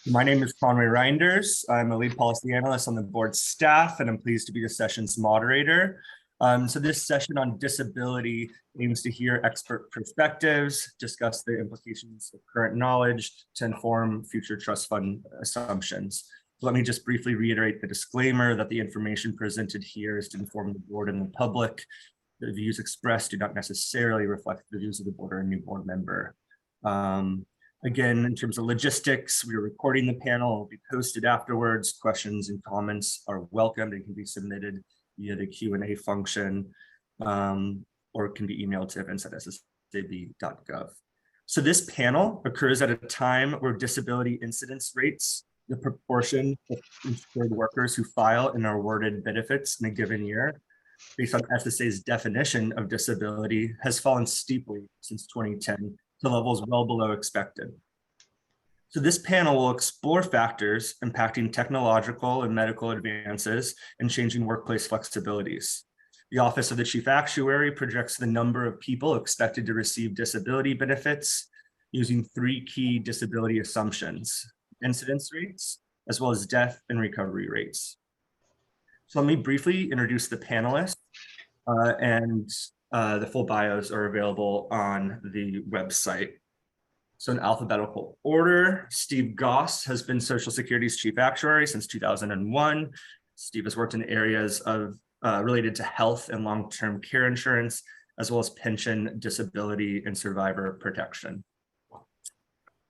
My name is Conway Reinders. I'm a lead policy analyst on the board staff, and I'm pleased to be the session's moderator. So this session on disability aims to hear expert perspectives, discuss the implications of current knowledge to inform future trust fund assumptions. So let me just briefly reiterate the disclaimer that the information presented here is to inform the board and the public. The views expressed do not necessarily reflect the views of the board or a new board member. Again, in terms of logistics, we are recording the panel. It will be posted afterwards. Questions and comments are welcomed and can be submitted via the Q&A function, or can be emailed to events@ssab.gov. So this panel occurs at a time where disability incidence rates, the proportion of insured workers who file and are awarded benefits in a given year, based on SSA's definition of disability, has fallen steeply since 2010 to levels well below expected. So this panel will explore factors impacting technological and medical advances and changing workplace flexibilities. The Office of the Chief Actuary projects the number of people expected to receive disability benefits using three key disability assumptions: incidence rates, as well as death and recovery rates. So let me briefly introduce the panelists, and the full bios are available on the website. So in alphabetical order, Steve Goss has been Social Security's chief actuary since 2001. Steve has worked in areas of related to health and long-term care insurance, as well as pension, disability, and survivor protection.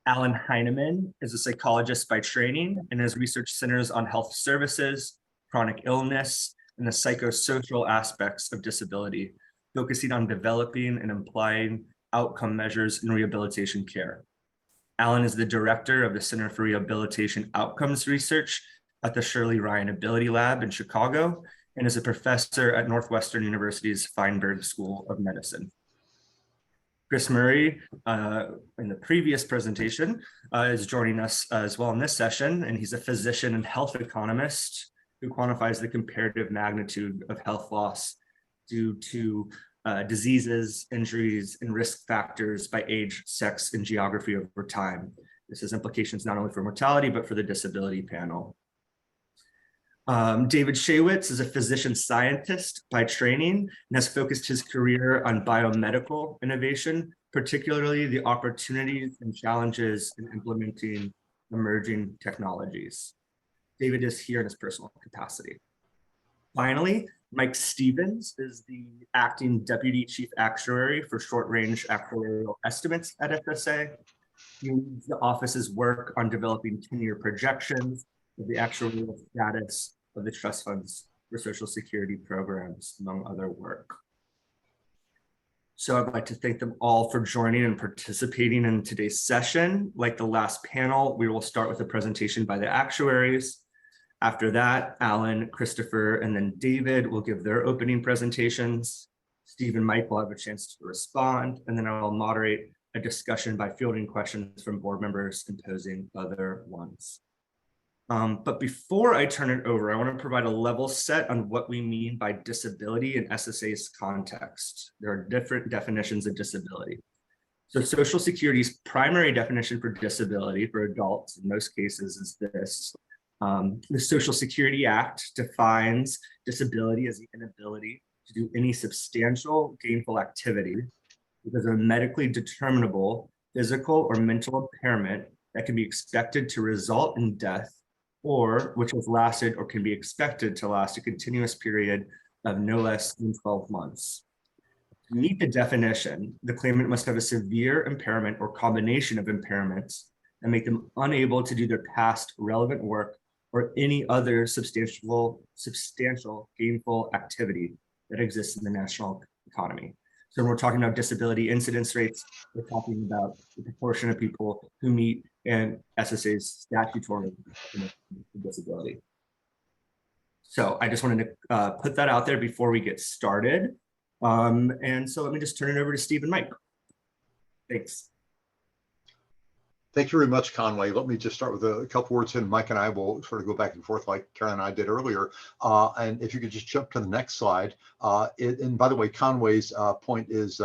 Alan Heineman is a psychologist by training, and his research centers on health services, chronic illness, and the psychosocial aspects of disability, focusing on developing and applying outcome measures in rehabilitation care. Alan is the director of the Center for Rehabilitation Outcomes Research at the Shirley Ryan Ability Lab in Chicago, and is a professor at Northwestern University's Feinberg School of Medicine. Chris Murray, in the previous presentation, is joining us as well in this session, and he's a physician and health economist who quantifies the comparative magnitude of health loss due to diseases, injuries, and risk factors by age, sex, and geography over time. This has implications not only for mortality, but for the disability panel. David Shaywitz is a physician scientist by training and has focused his career on biomedical innovation, particularly the opportunities and challenges in implementing emerging technologies. David is here in his personal capacity. Finally, Mike Stevens is the acting deputy chief actuary for short-range actuarial estimates at SSA. He leads the office's work on developing 10-year projections of the actuarial status of the trust funds for Social Security programs, among other work. So I'd like to thank them all for joining and participating in today's session. Like the last panel, we will start with a presentation by the actuaries. After that, Alan, Christopher, and then David will give their opening presentations. Steve and Mike will have a chance to respond, and then I'll moderate a discussion by fielding questions from board members and posing other ones. But before I turn it over, I want to provide a level set on what we mean by disability in SSA's context. There are different definitions of disability. So Social Security's primary definition for disability for adults in most cases is this. The Social Security Act defines disability as the inability to do any substantial gainful activity because of a medically determinable physical or mental impairment that can be expected to result in death, or which has lasted or can be expected to last a continuous period of no less than 12 months. To meet the definition, the claimant must have a severe impairment or combination of impairments that make them unable to do their past relevant work or any other substantial gainful activity that exists in the national economy. So when we're talking about disability incidence rates, we're talking about the proportion of people who meet and SSA's statutory disability. So I just wanted to put that out there before we get started. And so let me just turn it over to Steve and Mike. Thanks. Thank you very much, Conway. Let me just start with a couple words, and Mike and I will sort of go back and forth like Karen and I did earlier. And if you could just jump to the next slide. And by the way, Conway's point is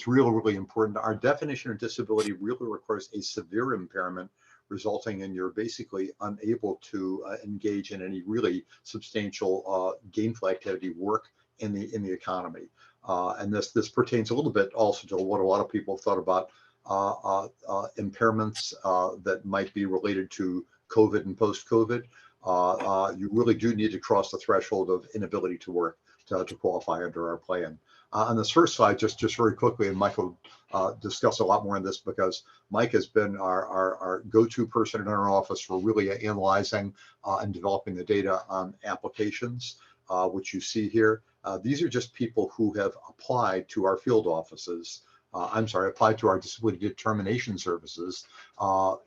really important. Our definition of disability really requires a severe impairment resulting in you're basically unable to engage in any really substantial gainful activity work in the economy. And this pertains a little bit also to what a lot of people thought about impairments that might be related to COVID and post-COVID. You really do need to cross the threshold of inability to work to qualify under our plan. On this first slide, just very quickly, and Mike will discuss a lot more on this because Mike has been our go-to person in our office for really analyzing and developing the data on applications, which you see here. These are just people who have applied to our field offices. Applied to our disability determination services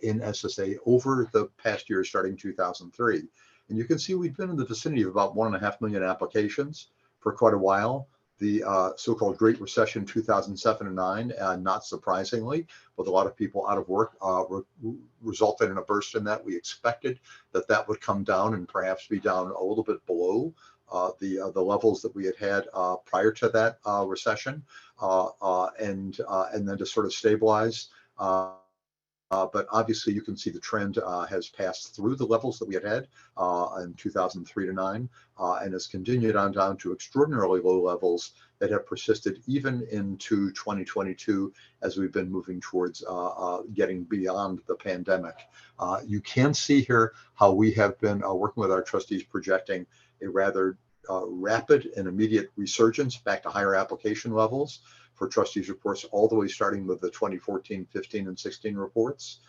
in SSA over the past year, starting 2003. And you can see we've been in the vicinity of about 1.5 million applications for quite a while. The so-called Great Recession 2007 and 9, not surprisingly, with a lot of people out of work, resulted in a burst in that. We expected that would come down and perhaps be down a little bit below the levels that we had prior to that recession, and then to sort of stabilize. But obviously, you can see the trend has passed through the levels that we had in 2003 to 9, and has continued on down to extraordinarily low levels that have persisted even into 2022 as we've been moving towards getting beyond the pandemic. You can see here how we have been working with our trustees projecting a rather rapid and immediate resurgence back to higher application levels for trustees reports, all the way starting with the 2014, 15, and 16 reports,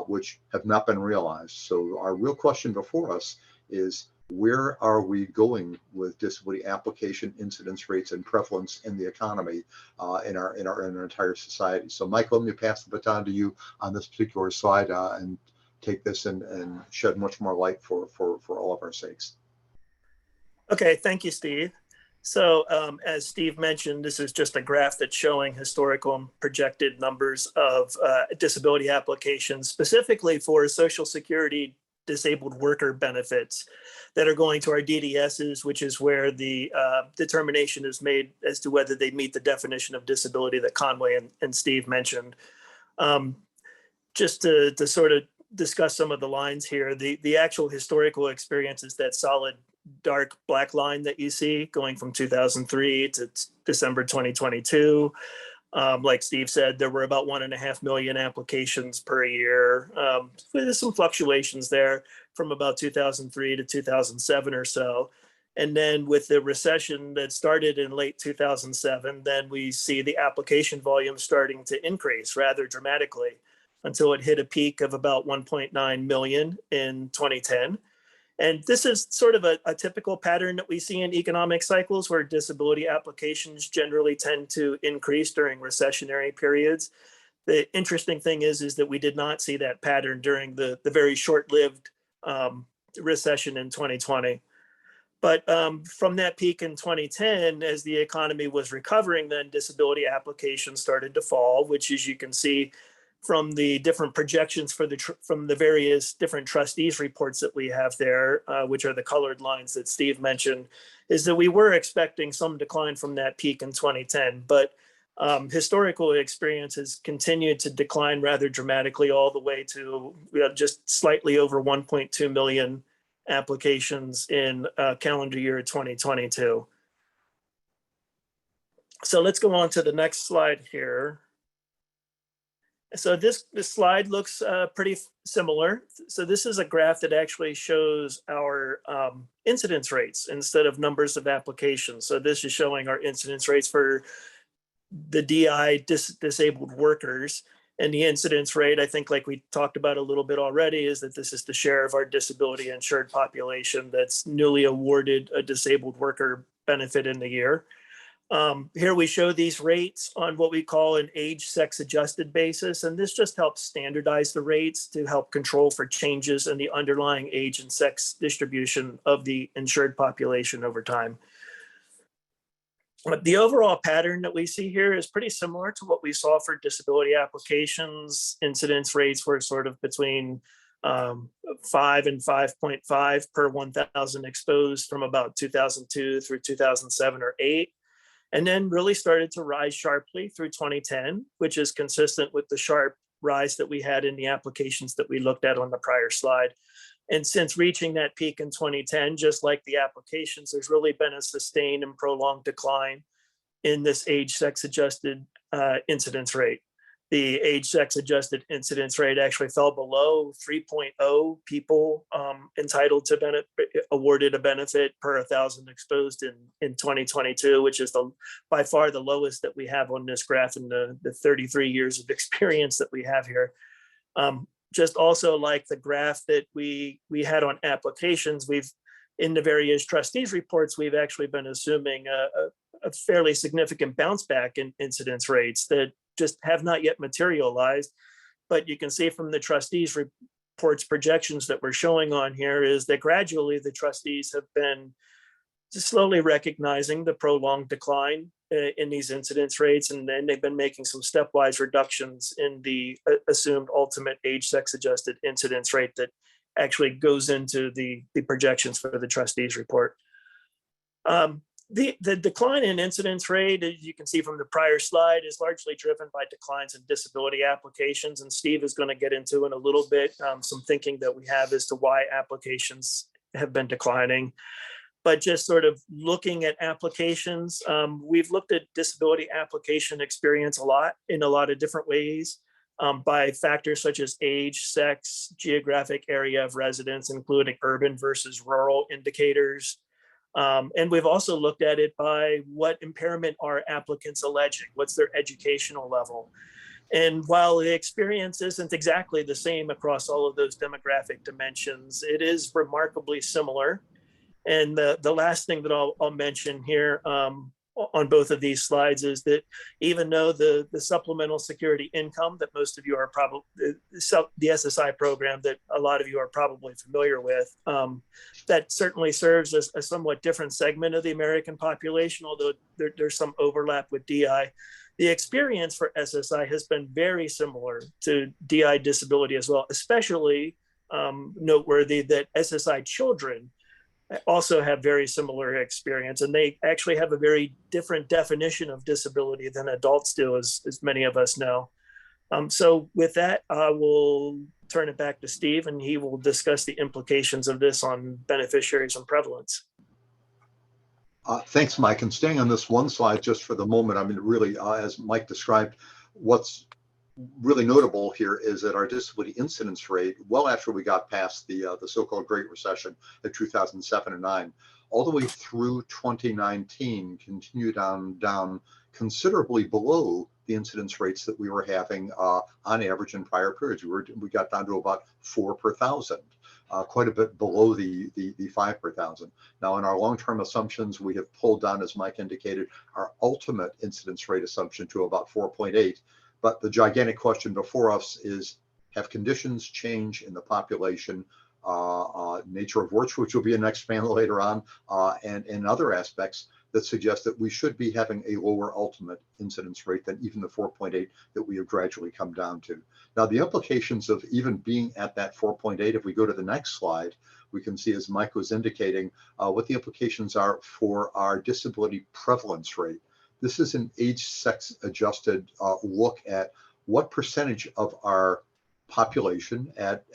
which have not been realized. So our real question before us is, where are we going with disability application incidence rates and prevalence in the economy in our entire society? So Mike, let me pass the baton to you on this particular slide and take this and shed much more light for all of our sakes. Okay, thank you, Steve. So as Steve mentioned, this is just a graph that's showing historical and projected numbers of disability applications, specifically for Social Security disabled worker benefits that are going to our DDSs, which is where the determination is made as to whether they meet the definition of disability that Conway and Steve mentioned. Just to sort of discuss some of the lines here, the actual historical experience is that solid dark black line that you see going from 2003 to December 2022. Like Steve said, there were about 1.5 million applications per year. There's some fluctuations there from about 2003 to 2007 or so. And then with the recession that started in late 2007, then we see the application volume starting to increase rather dramatically until it hit a peak of about 1.9 million in 2010. And this is sort of a typical pattern that we see in economic cycles where disability applications generally tend to increase during recessionary periods. The interesting thing is that we did not see that pattern during the very short-lived recession in 2020. But from that peak in 2010, as the economy was recovering, then disability applications started to fall, which, as you can see from the different projections from the various different trustees reports that we have there, which are the colored lines that Steve mentioned, is that we were expecting some decline from that peak in 2010. But historical experience has continued to decline rather dramatically all the way to just slightly over 1.2 million applications in calendar year 2022. So let's go on to the next slide here. So this slide looks pretty similar. So this is a graph that actually shows our incidence rates instead of numbers of applications. So this is showing our incidence rates for the DI disabled workers. And the incidence rate, I think, like we talked about a little bit already, is that this is the share of our disability insured population that's newly awarded a disabled worker benefit in the year. Here we show these rates on what we call an age sex adjusted basis. And this just helps standardize the rates to help control for changes in the underlying age and sex distribution of the insured population over time. But the overall pattern that we see here is pretty similar to what we saw for disability applications. Incidence rates were sort of between 5 and 5.5 per 1,000 exposed from about 2002 through 2007 or 8. And then really started to rise sharply through 2010, which is consistent with the sharp rise that we had in the applications that we looked at on the prior slide. And since reaching that peak in 2010, just like the applications, there's really been a sustained and prolonged decline in this age sex adjusted incidence rate. The age sex adjusted incidence rate actually fell below 3.0 people entitled to awarded a benefit per 1,000 exposed in 2022, which is by far the lowest that we have on this graph in the 33 years of experience that we have here. Just also like the graph that we had on applications, in the various trustees reports, we've actually been assuming a fairly significant bounce back in incidence rates that just have not yet materialized. But you can see from the trustees reports projections that we're showing on here is that gradually the trustees have been just slowly recognizing the prolonged decline in these incidence rates, and then they've been making some stepwise reductions in the assumed ultimate age sex adjusted incidence rate that actually goes into the projections for the trustees report. The decline in incidence rate, as you can see from the prior slide, is largely driven by declines in disability applications. And Steve is going to get into in a little bit some thinking that we have as to why applications have been declining. But just sort of looking at applications, we've looked at disability application experience a lot in a lot of different ways by factors such as age, sex, geographic area of residence, including urban versus rural indicators. And we've also looked at it by what impairment are applicants alleging, what's their educational level. And while the experience isn't exactly the same across all of those demographic dimensions, it is remarkably similar. And the last thing that I'll mention here on both of these slides is that even though the supplemental security income that most of you are probably, the SSI program that a lot of you are probably familiar with, that certainly serves as a somewhat different segment of the American population, although there's some overlap with DI. The experience for SSI has been very similar to DI disability as well, especially noteworthy that SSI children also have very similar experience, and they actually have a very different definition of disability than adults do, as many of us know. So with that, I will turn it back to Steve, and he will discuss the implications of this on beneficiaries and prevalence. Thanks, Mike. And staying on this one slide just for the moment, I mean, really, as Mike described, what's really notable here is that our disability incidence rate, well after we got past the so-called Great Recession of 2007 and 9, all the way through 2019, continued down considerably below the incidence rates that we were having on average in prior periods. We got down to about 4 per thousand. Quite a bit below the 5 per thousand. Now, in our long-term assumptions, we have pulled down, as Mike indicated, our ultimate incidence rate assumption to about 4.8. But the gigantic question before us is, have conditions changed in the population, nature of which will be a next panel later on, and in other aspects that suggest that we should be having a lower ultimate incidence rate than even the 4.8 that we have gradually come down to. Now, the implications of even being at that 4.8, if we go to the next slide, we can see, as Mike was indicating, what the implications are for our disability prevalence rate. This is an age sex adjusted look at what percentage of our population at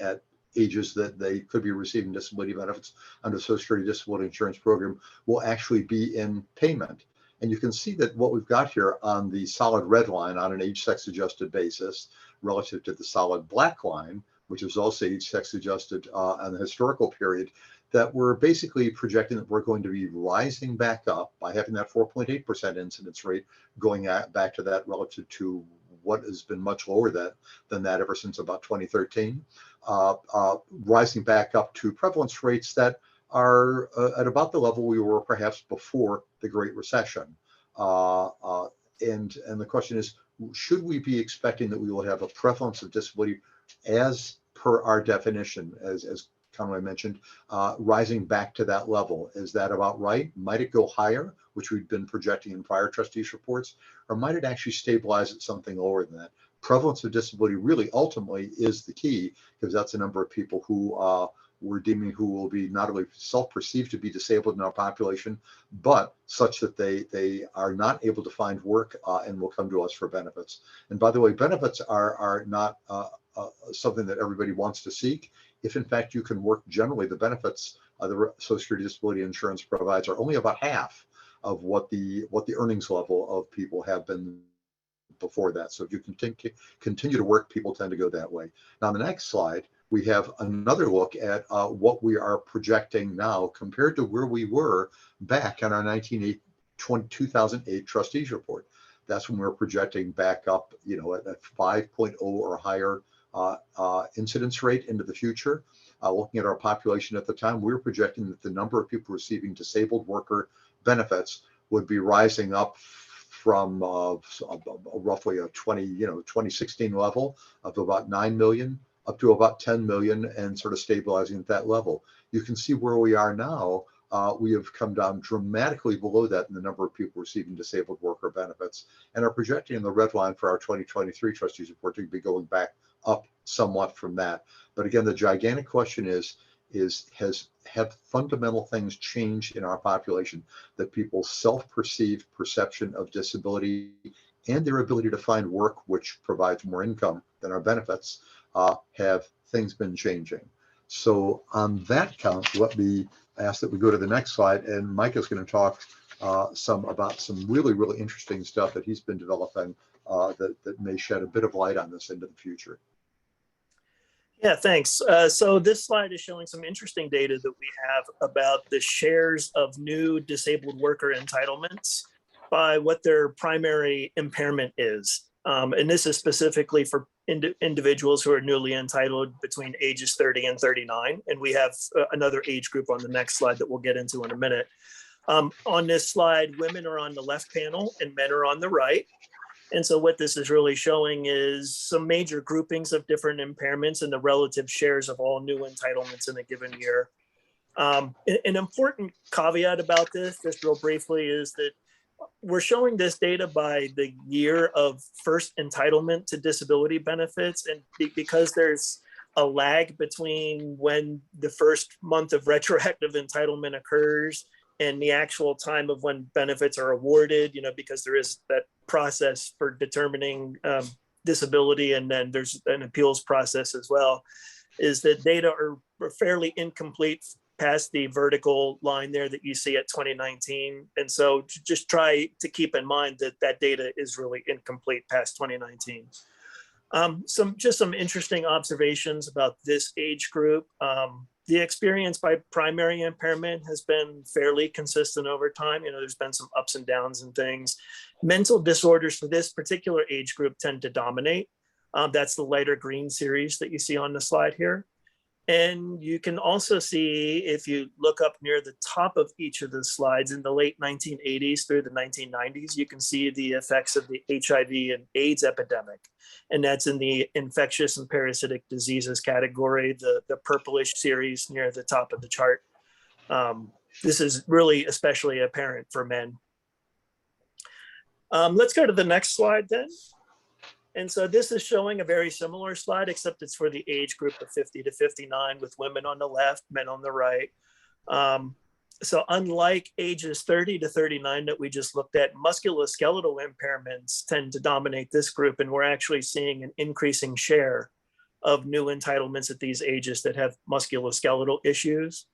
ages that they could be receiving disability benefits under the Social Security Disability Insurance Program will actually be in payment. And you can see that what we've got here on the solid red line on an age sex adjusted basis relative to the solid black line, which is also age sex adjusted on the historical period, that we're basically projecting that we're going to be rising back up by having that 4.8% incidence rate, going back to that relative to what has been much lower than that ever since about 2013, rising back up to prevalence rates that are at about the level we were perhaps before the Great Recession. And the question is, should we be expecting that we will have a prevalence of disability as per our definition, as Conway mentioned, rising back to that level? Is that about right? Might it go higher, which we've been projecting in prior trustees reports, or might it actually stabilize at something lower than that? prevalence of disability really ultimately is the key, because that's a number of people who we're deeming who will be not only self-perceived to be disabled in our population, but such that they are not able to find work and will come to us for benefits. And by the way, benefits are not something that everybody wants to seek. If in fact you can work, generally the benefits the Social Security Disability Insurance provides are only about half of what the earnings level of people have been before that. So if you continue to work, people tend to go that way. Now, on the next slide, we have another look at what we are projecting now compared to where we were back in our 2008 trustees report. That's when we were projecting back up, at a 5.0 or higher incidence rate into the future. Looking at our population at the time, we were projecting that the number of people receiving disabled worker benefits would be rising up from roughly a 2016 level of about 9 million up to about 10 million and sort of stabilizing at that level. You can see where we are now. We have come down dramatically below that in the number of people receiving disabled worker benefits, and are projecting in the red line for our 2023 trustees report to be going back up somewhat from that. But again, the gigantic question have fundamental things changed in our population, that people's self-perceived perception of disability and their ability to find work, which provides more income than our benefits, have things been changing. So on that count, let me ask that we go to the next slide, and Mike is going to talk about some really, really interesting stuff that he's been developing that may shed a bit of light on this into the future. Yeah, thanks. So this slide is showing some interesting data that we have about the shares of new disabled worker entitlements by what their primary impairment is. And this is specifically for individuals who are newly entitled between ages 30 and 39. And we have another age group on the next slide that we'll get into in a minute. On this slide, women are on the left panel and men are on the right. And so what this is really showing is some major groupings of different impairments and the relative shares of all new entitlements in a given year. An important caveat about this, just real briefly, is that we're showing this data by the year of first entitlement to disability benefits. And because there's a lag between when the first month of retroactive entitlement occurs and the actual time of when benefits are awarded, because there is that process for determining disability, and then there's an appeals process as well, is that data are fairly incomplete past the vertical line there that you see at 2019. And so just try to keep in mind that that data is really incomplete past 2019. Some interesting observations about this age group. The experience by primary impairment has been fairly consistent over time. There's been some ups and downs and things. Mental disorders for this particular age group tend to dominate. That's the lighter green series that you see on the slide here. And you can also see, if you look up near the top of each of the slides, in the late 1980s through the 1990s, you can see the effects of the HIV and AIDS epidemic. And that's in the infectious and parasitic diseases category, the purplish series near the top of the chart. This is really especially apparent for men. Let's go to the next slide then. And so this is showing a very similar slide, except it's for the age group of 50 to 59 with women on the left, men on the right. So unlike ages 30 to 39 that we just looked at, musculoskeletal impairments tend to dominate this group. And we're actually seeing an increasing share of new entitlements at these ages that have musculoskeletal issues.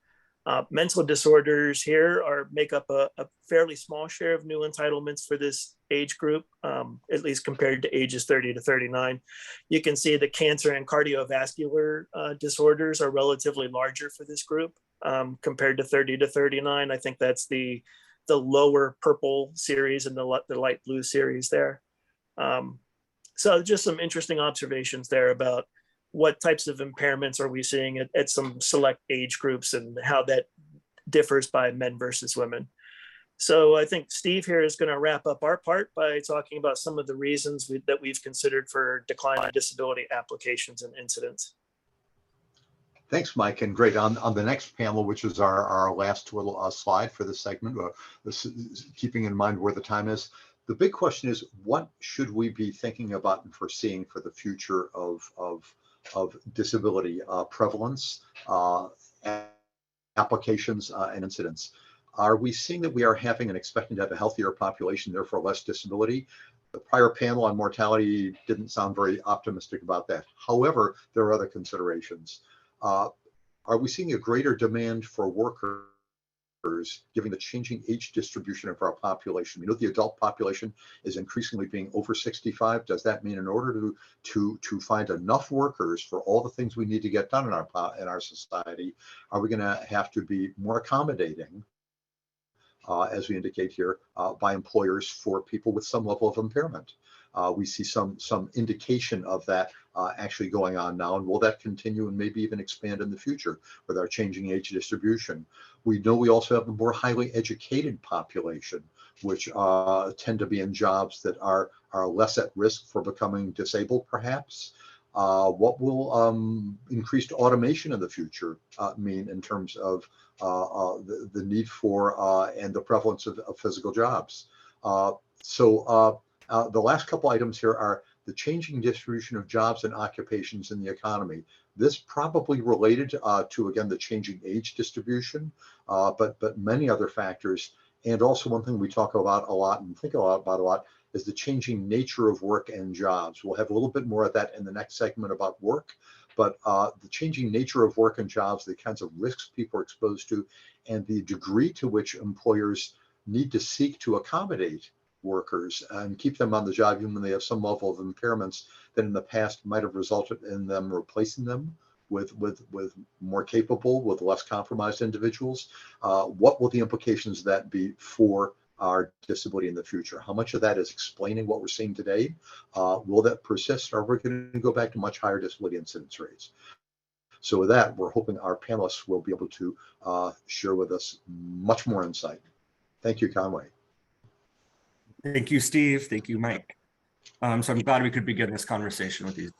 Mental disorders here make up a fairly small share of new entitlements for this age group, at least compared to ages 30 to 39. You can see the cancer and cardiovascular disorders are relatively larger for this group compared to 30 to 39. I think that's the lower purple series and the light blue series there. So just some interesting observations there about what types of impairments are we seeing at some select age groups and how that differs by men versus women. So I think Steve here is going to wrap up our part by talking about some of the reasons that we've considered for declining disability applications and incidents. Thanks, Mike, and great. On the next panel, which is our last little slide for this segment, keeping in mind where the time is, The big question is, what should we be thinking about and foreseeing for the future of disability prevalence, applications, and incidence? Are we seeing that we are having and expecting to have a healthier population, therefore less disability? The prior panel on mortality didn't sound very optimistic about that. However, there are other considerations. Are we seeing a greater demand for workers given the changing age distribution of our population? We know the adult population is increasingly being over 65. Does that mean in order to find enough workers for all the things we need to get done in our society, are we going to have to be more accommodating, as we indicate here, by employers for people with some level of impairment? We see some indication of that actually going on now, and will that continue and maybe even expand in the future with our changing age distribution? We know we also have a more highly educated population, which tend to be in jobs that are less at risk for becoming disabled, perhaps. What will increased automation in the future mean in terms of the need for and the prevalence of physical jobs? The last couple items here are the changing distribution of jobs and occupations in the economy. This probably related to, again, the changing age distribution, but many other factors. And also one thing we talk about a lot and think about a lot is the changing nature of work and jobs. We'll have a little bit more of that in the next segment about work, but the changing nature of work and jobs, the kinds of risks people are exposed to, and the degree to which employers need to seek to accommodate workers and keep them on the job even when they have some level of impairments that in the past might have resulted in them replacing them with more capable, with less compromised individuals. What will the implications of that be for our disability in the future? How much of that is explaining what we're seeing today? Will that persist, or are we going to go back to much higher disability incidence rates? So with that, we're hoping our panelists will be able to share with us much more insight. Thank you, Conway. Thank you, Steve. Thank you, Mike. So I'm glad we could begin this conversation with these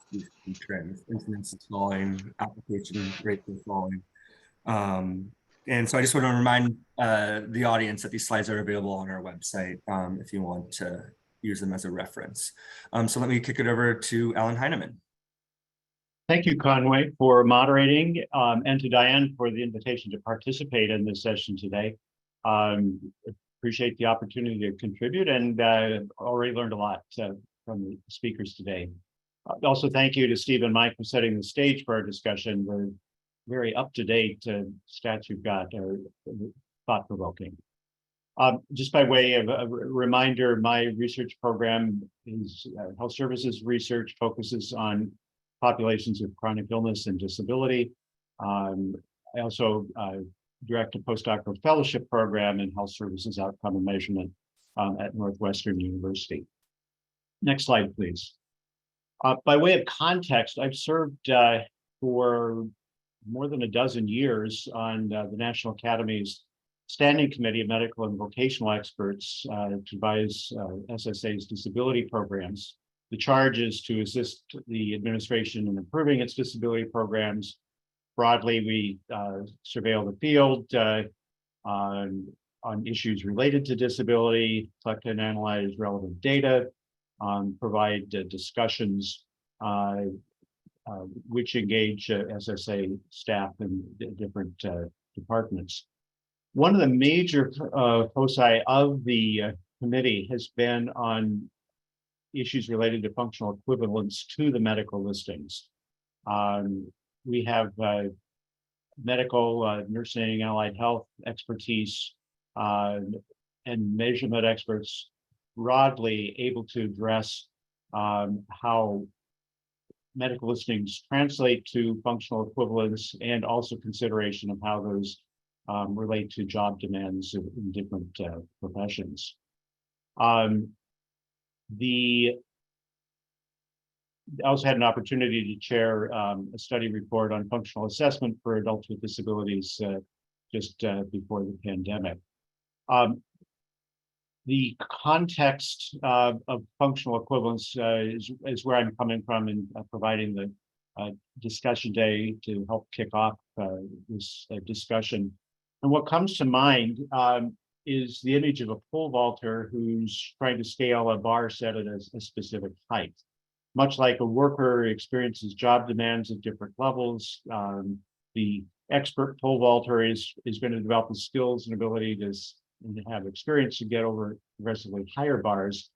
trends. Incidence is falling, application rates are falling. And so I just want to remind the audience that these slides are available on our website if you want to use them as a reference. So let me kick it over to Alan Heineman. Thank you, Conway, for moderating, and to Diane for the invitation to participate in this session today. Appreciate the opportunity to contribute, and already learned a lot from the speakers today. Also, thank you to Steve and Mike for setting the stage for our discussion. The very up-to-date stats you've got are thought-provoking. Just by way of a reminder, my research program is health services research, focuses on populations with chronic illness and disability. I also direct a postdoctoral fellowship program in health services outcome and measurement at Northwestern University. Next slide, please. By way of context, I've served for more than a dozen years on the National Academy's Standing Committee of Medical and Vocational Experts to advise SSA's disability programs. The charge is to assist the administration in improving its disability programs. Broadly, we surveil the field on issues related to disability, collect and analyze relevant data, provide discussions which engage SSA staff in different departments. One of the major foci of the committee has been on issues related to functional equivalence to the medical listings. We have medical, nursing, allied health expertise, and measurement experts broadly able to address how medical listings translate to functional equivalence, and also consideration of how those relate to job demands in different professions. I also had an opportunity to chair a study report on functional assessment for adults with disabilities just before the pandemic. The context of functional equivalence is where I'm coming from in providing the discussion day to help kick off this discussion. And what comes to mind is the image of a pole vaulter who's trying to scale a bar set at a specific height. Much like a worker experiences job demands at different levels, the expert pole vaulter is going to develop the skills and ability to have experience to get over progressively higher bars.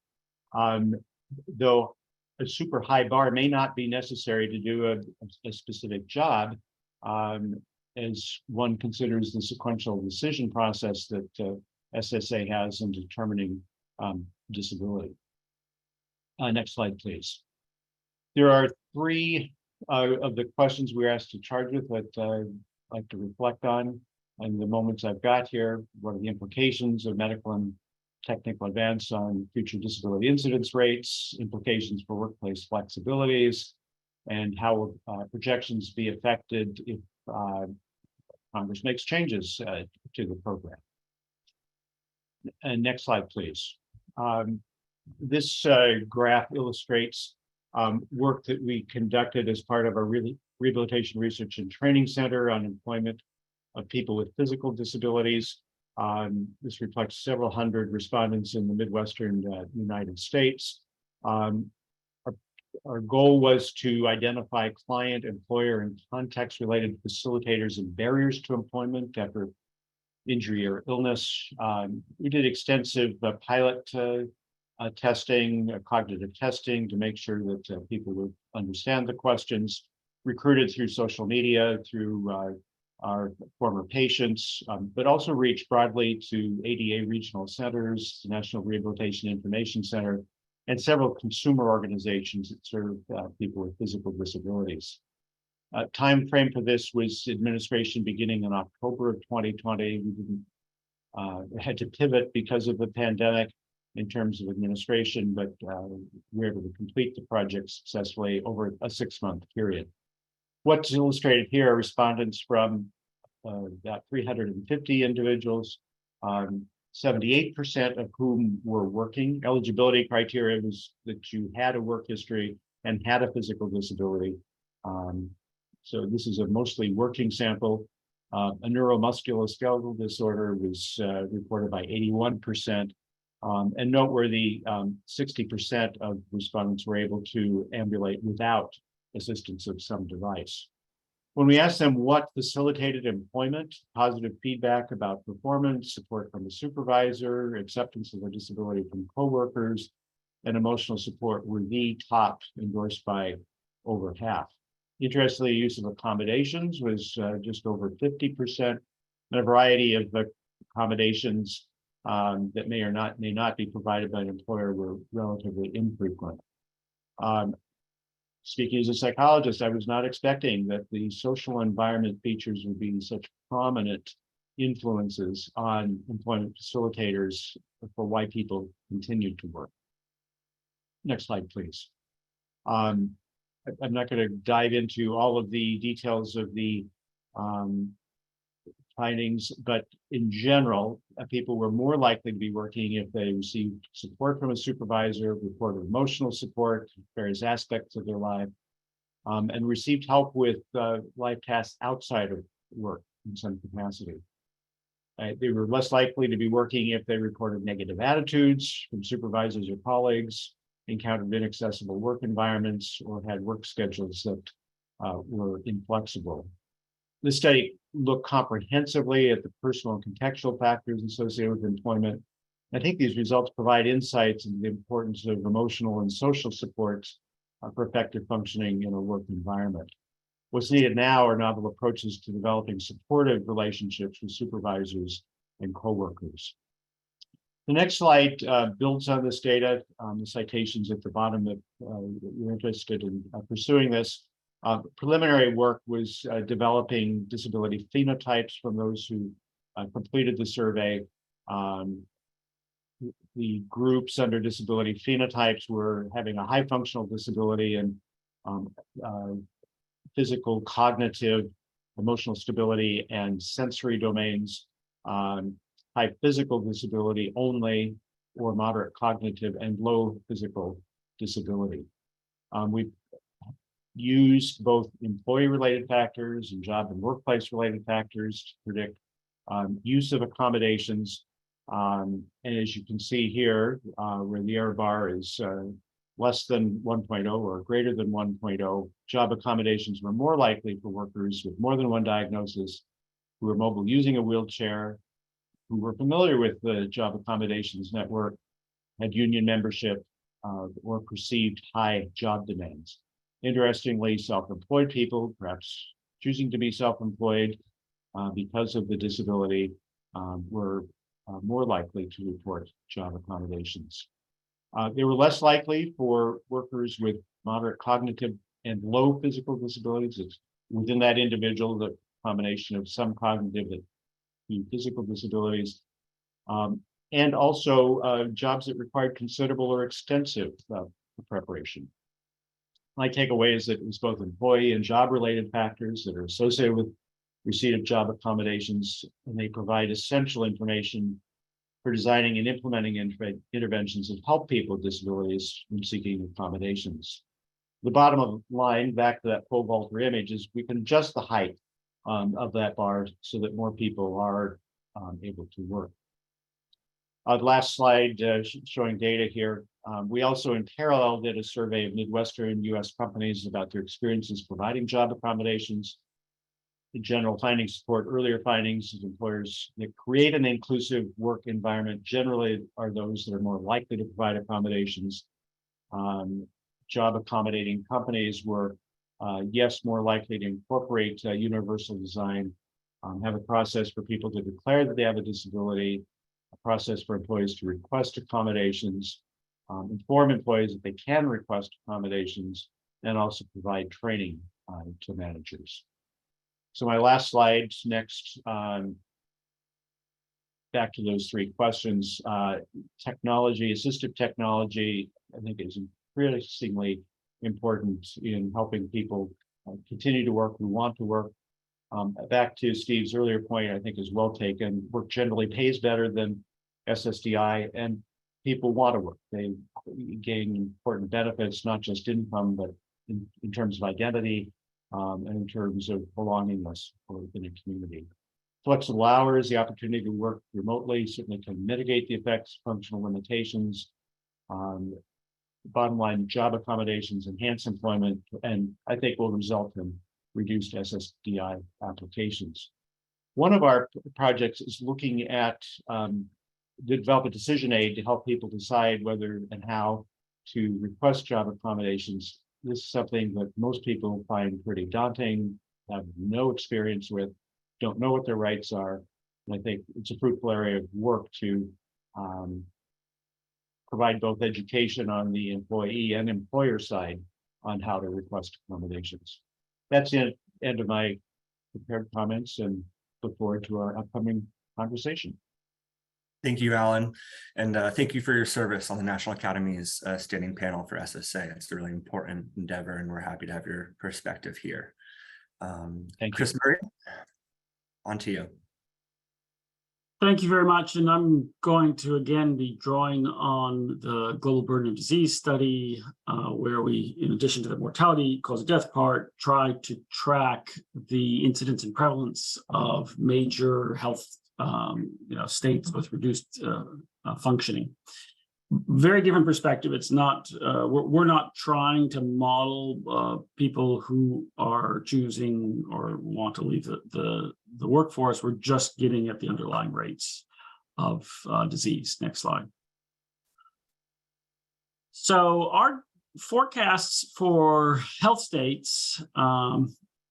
Though a super high bar may not be necessary to do a specific job, as one considers the sequential decision process that SSA has in determining disability. Next slide, please. There are three of the questions we're asked to charge with that I'd like to reflect on in the moments I've got here. What are the implications of medical and technical advance on future disability incidence rates, implications for workplace flexibilities, and how will projections be affected if Congress makes changes to the program. And next slide, please. This graph illustrates work that we conducted as part of our Rehabilitation Research and Training Center on employment of people with physical disabilities. This reflects several hundred respondents in the Midwestern United States. Our goal was to identify client, employer, and context-related facilitators and barriers to employment after injury or illness. We did extensive pilot testing, cognitive testing to make sure that people would understand the questions, recruited through social media, through our former patients, but also reached broadly to ADA regional centers, the National Rehabilitation Information Center, and several consumer organizations that serve people with physical disabilities. Time frame for this was administration beginning in October of 2020. We didn't had to pivot because of the pandemic in terms of administration, but we were able to complete the project successfully over a 6-month period. What's illustrated here are respondents from about 350 individuals, 78% of whom were working. Eligibility criteria was that you had a work history and had a physical disability. So this is a mostly working sample. A neuromusculoskeletal disorder was reported by 81%. And noteworthy, 60% of respondents were able to ambulate without assistance of some device. When we asked them what facilitated employment, positive feedback about performance, support from a supervisor, acceptance of a disability from coworkers, and emotional support were the top, endorsed by over half. Interestingly, use of accommodations was just over 50%, and a variety of accommodations that may not be provided by an employer were relatively infrequent. Speaking as a psychologist, I was not expecting that the social environment features would be such prominent influences on employment facilitators for why people continued to work. Next slide, please. I'm not going to dive into all of the details of the findings, but in general, people were more likely to be working if they received support from a supervisor, reported emotional support, various aspects of their life, and received help with life tasks outside of work in some capacity. They were less likely to be working if they reported negative attitudes from supervisors or colleagues, encountered inaccessible work environments, or had work schedules that were inflexible. This study looked comprehensively at the personal and contextual factors associated with employment. I think these results provide insights into the importance of emotional and social supports for effective functioning in a work environment. What's needed now are novel approaches to developing supportive relationships with supervisors and coworkers. The next slide builds on this data. The citations at the bottom if you're interested in pursuing this. Preliminary work was developing disability phenotypes from those who completed the survey. The groups under disability phenotypes were having a high functional disability and physical, cognitive, emotional stability, and sensory domains. High physical disability only, or moderate cognitive and low physical disability. We used both employee-related factors and job and workplace-related factors to predict use of accommodations. And as you can see here, where the error bar is less than 1.0 or greater than 1.0, job accommodations were more likely for workers with more than one diagnosis, who were mobile using a wheelchair, who were familiar with the job accommodations network, had union membership, or perceived high job demands. Interestingly, self-employed people, perhaps choosing to be self-employed because of the disability, were more likely to report job accommodations. They were less likely for workers with moderate cognitive and low physical disabilities. It's within that individual, the combination of some cognitive and physical disabilities, and also jobs that required considerable or extensive preparation. My takeaway is that it was both employee and job-related factors that are associated with receipt of job accommodations, and they provide essential information for designing and implementing interventions that help people with disabilities when seeking accommodations. The bottom of the line, back to that pole vaulter image, is we can adjust the height of that bar so that more people are able to work. The last slide showing data here. We also in parallel did a survey of Midwestern US companies about their experiences providing job accommodations. The general findings support earlier findings of employers that create an inclusive work environment generally are those that are more likely to provide accommodations. Job accommodating companies were, yes, more likely to incorporate universal design, have a process for people to declare that they have a disability, a process for employees to request accommodations, inform employees that they can request accommodations, and also provide training to managers. So my last slide next, back to those three questions. Technology, assistive technology, I think is increasingly important in helping people continue to work who want to work. Back to Steve's earlier point, I think is well taken. Work generally pays better than SSDI, and people want to work. They gain important benefits, not just income, but in terms of identity, and in terms of belongingness within a community. Flexible hours, the opportunity to work remotely certainly can mitigate the effects of functional limitations. Bottom line, job accommodations enhance employment, and I think will result in reduced SSDI applications. One of our projects is looking at develop a decision aid to help people decide whether and how to request job accommodations. This is something that most people find pretty daunting, have no experience with, don't know what their rights are. And I think it's a fruitful area of work to provide both education on the employee and employer side on how to request accommodations. That's the end of my prepared comments, and look forward to our upcoming conversation. Thank you, Alan. And thank you for your service on the National Academy's standing panel for SSA. It's a really important endeavor, and we're happy to have your perspective here. Thank you. Chris Murray, on to you. Thank you very much. And I'm going to again be drawing on the global burden of disease study, where we, in addition to the mortality cause of death part, try to track the incidence and prevalence of major health states with reduced functioning. Very different perspective. It's not, we're not trying to model people who are choosing or want to leave the workforce. We're just getting at the underlying rates of disease. Next slide. So our forecasts for health states,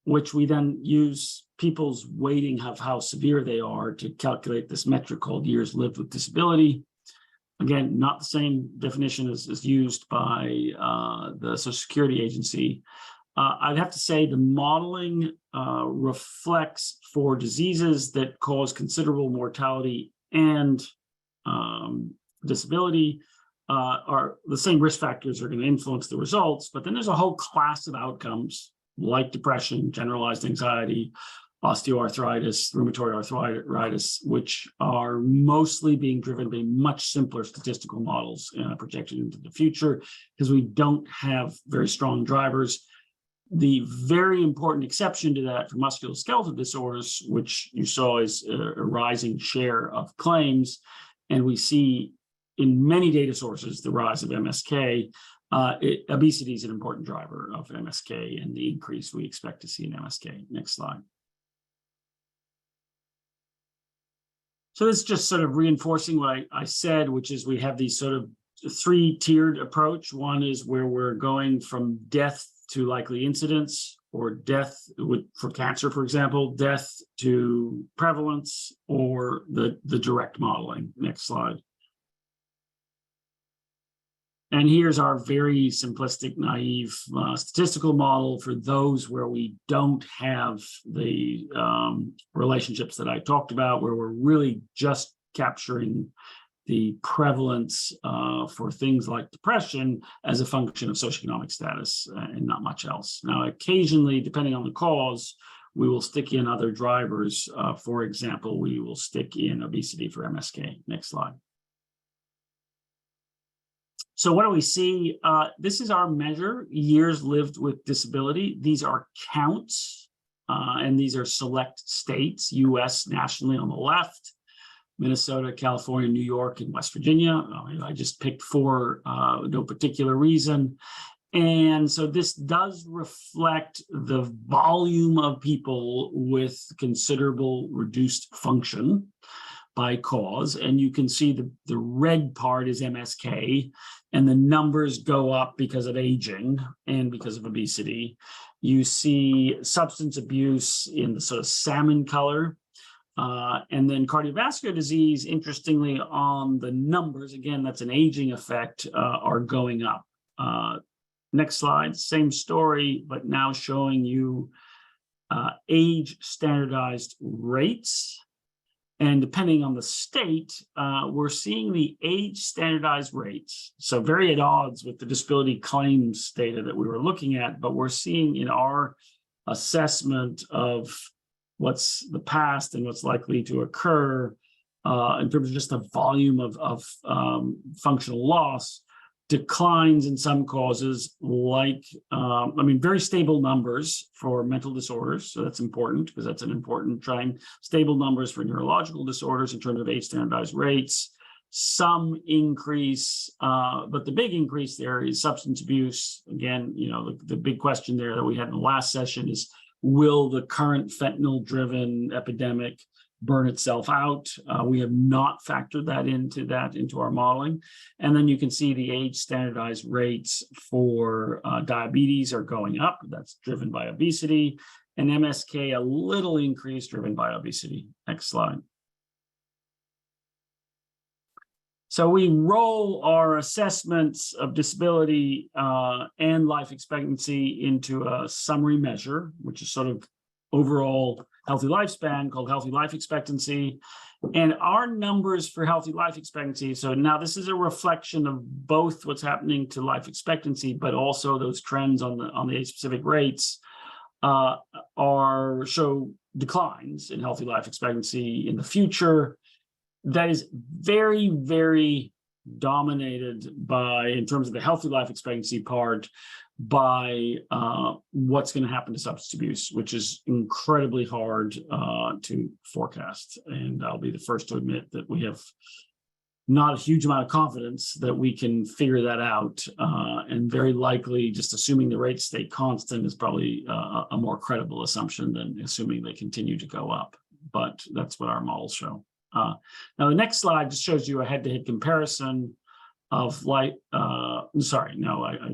which we then use people's weighting of how severe they are to calculate this metric called years lived with disability. Again, not the same definition as used by the Social Security Agency. I'd have to say the modeling reflects for diseases that cause considerable mortality and disability are the same risk factors are going to influence the results, but then there's a whole class of outcomes like depression, generalized anxiety, osteoarthritis, rheumatoid arthritis, which are mostly being driven by much simpler statistical models projected into the future because we don't have very strong drivers. The very important exception to that for musculoskeletal disorders, which you saw is a rising share of claims, And we see in many data sources the rise of MSK. Obesity is an important driver of MSK and the increase we expect to see in MSK. Next slide. So this is just sort of reinforcing what I said, which is we have these sort of three-tiered approach. One is where we're going from death to likely incidence, or death for cancer, for example, death to prevalence, or the direct modeling. Next slide. And here's our very simplistic, naive statistical model for those where we don't have the relationships that I talked about, where we're really just capturing the prevalence for things like depression as a function of socioeconomic status and not much else. Now, occasionally, depending on the cause, we will stick in other drivers. For example, we will stick in obesity for MSK. Next slide. So what do we see? This is our measure, years lived with disability. These are counts, and these are select states, US nationally on the left, Minnesota, California, New York, and West Virginia. I just picked for no particular reason. And so this does reflect the volume of people with considerable reduced function by cause. And you can see the red part is MSK, and the numbers go up because of aging and because of obesity. You see substance abuse in the sort of salmon color. And then cardiovascular disease, interestingly, on the numbers, again, that's an aging effect, are going up. Next slide, same story, but now showing you age standardized rates. And depending on the state, we're seeing the age standardized rates. So very at odds with the disability claims data that we were looking at, but we're seeing in our assessment of what's the past and what's likely to occur in terms of just the volume of functional loss, declines in some causes like, very stable numbers for mental disorders. So that's important because that's an important trend. Stable numbers for neurological disorders in terms of age standardized rates. Some increase, but the big increase there is substance abuse. Again, the big question there that we had in the last session is, will the current fentanyl-driven epidemic burn itself out? We have not factored that into our modeling. And then you can see the age standardized rates for diabetes are going up. That's driven by obesity. And MSK, a little increase driven by obesity. Next slide. So we roll our assessments of disability and life expectancy into a summary measure, which is sort of overall healthy lifespan, called healthy life expectancy. And our numbers for healthy life expectancy, so now this is a reflection of both what's happening to life expectancy, but also those trends on the age-specific rates show declines in healthy life expectancy in the future. That is very, very dominated by, in terms of the healthy life expectancy part, by what's going to happen to substance abuse, which is incredibly hard to forecast. And I'll be the first to admit that we have not a huge amount of confidence that we can figure that out. And very likely, just assuming the rates stay constant is probably a more credible assumption than assuming they continue to go up. But that's what our models show. Now, the next slide just shows you a head-to-head comparison of I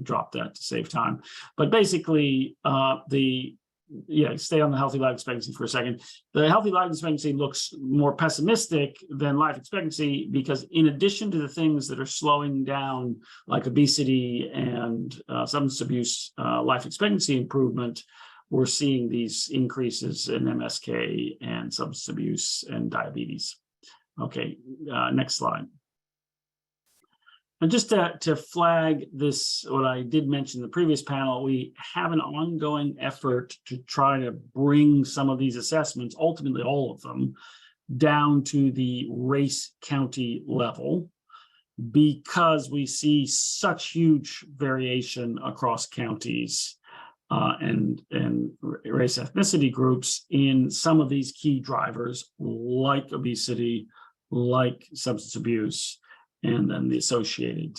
dropped that to save time. But basically, stay on the healthy life expectancy for a second. The healthy life expectancy looks more pessimistic than life expectancy because in addition to the things that are slowing down, like obesity and substance abuse, life expectancy improvement, we're seeing these increases in MSK and substance abuse and diabetes. Okay, next slide. And just to flag this, what I did mention in the previous panel, we have an ongoing effort to try to bring some of these assessments, ultimately all of them, down to the race county level, because we see such huge variation across counties and race ethnicity groups in some of these key drivers like obesity, like substance abuse, and then the associated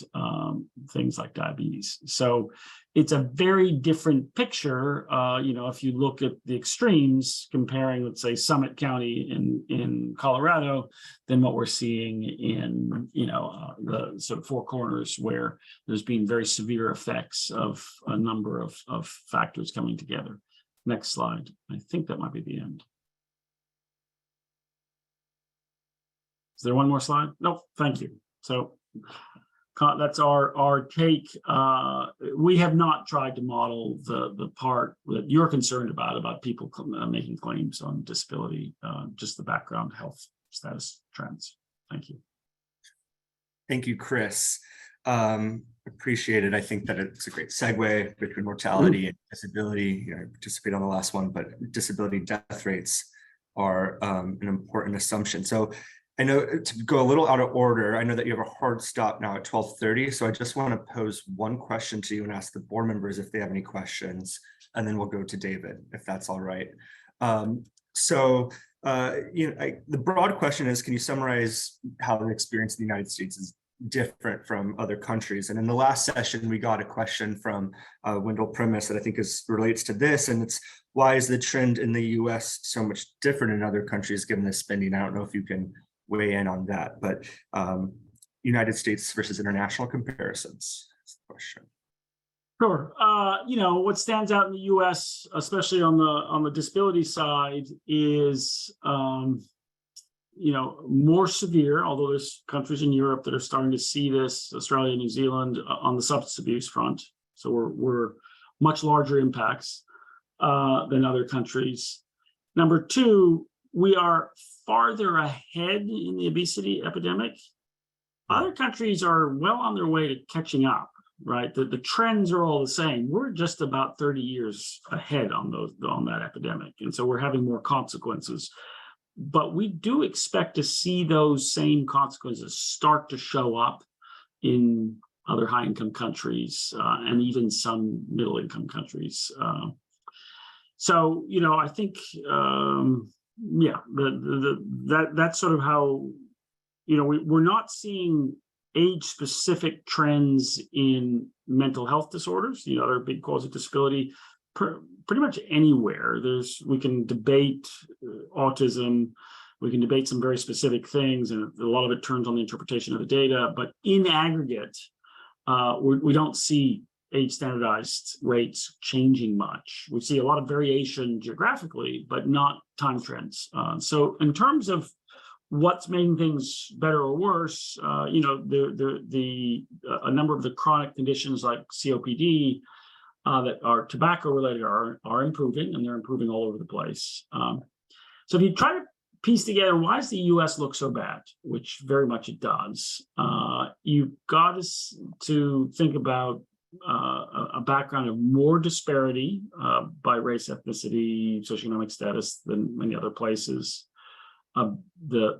things like diabetes. So it's a very different picture, if you look at the extremes, comparing, let's say, Summit County in Colorado, than what we're seeing in, the sort of Four Corners, where there's been very severe effects of a number of factors coming together. Next slide. I think that might be the end. Is there one more slide? No, thank you. So that's our take. We have not tried to model the part that you're concerned about people making claims on disability, just the background health status trends. Thank you. Thank you, Chris. Appreciate it. I think that it's a great segue between mortality and disability. I participated on the last one, but disability death rates are an important assumption. So I know, to go a little out of order, I know that you have a hard stop now at 12:30. So I just want to pose one question to you and ask the board members if they have any questions, and then we'll go to David, if that's all right. The broad question is, can you summarize how the experience in the United States is different from other countries? And in the last session, we got a question from Wendell Primus that I think relates to this, and it's, why is the trend in the US so much different in other countries given the spending? I don't know if you can weigh in on that, but United States versus international comparisons is the question. Sure. What stands out in the U.S., especially on the disability side, is more severe. Although there's countries in Europe that are starting to see this, Australia, New Zealand, on the substance abuse front. So we're much larger impacts than other countries. Number two, we are farther ahead in the obesity epidemic. Other countries are well on their way to catching up, right? The trends are all the same. We're just about 30 years ahead on that epidemic. And so we're having more consequences. But we do expect to see those same consequences start to show up in other high-income countries and even some middle-income countries. I think that's sort of how, we're not seeing age-specific trends in mental health disorders. They're a big cause of disability pretty much anywhere. We can debate autism, we can debate some very specific things, and a lot of it turns on the interpretation of the data. But in aggregate, we don't see age standardized rates changing much. We see a lot of variation geographically, but not time trends. So in terms of what's making things better or worse, a number of the chronic conditions like COPD that are tobacco related are improving, and they're improving all over the place. So if you try to piece together, why does the US look so bad, which very much it does, you've got to think about a background of more disparity by race, ethnicity, socioeconomic status than many other places. The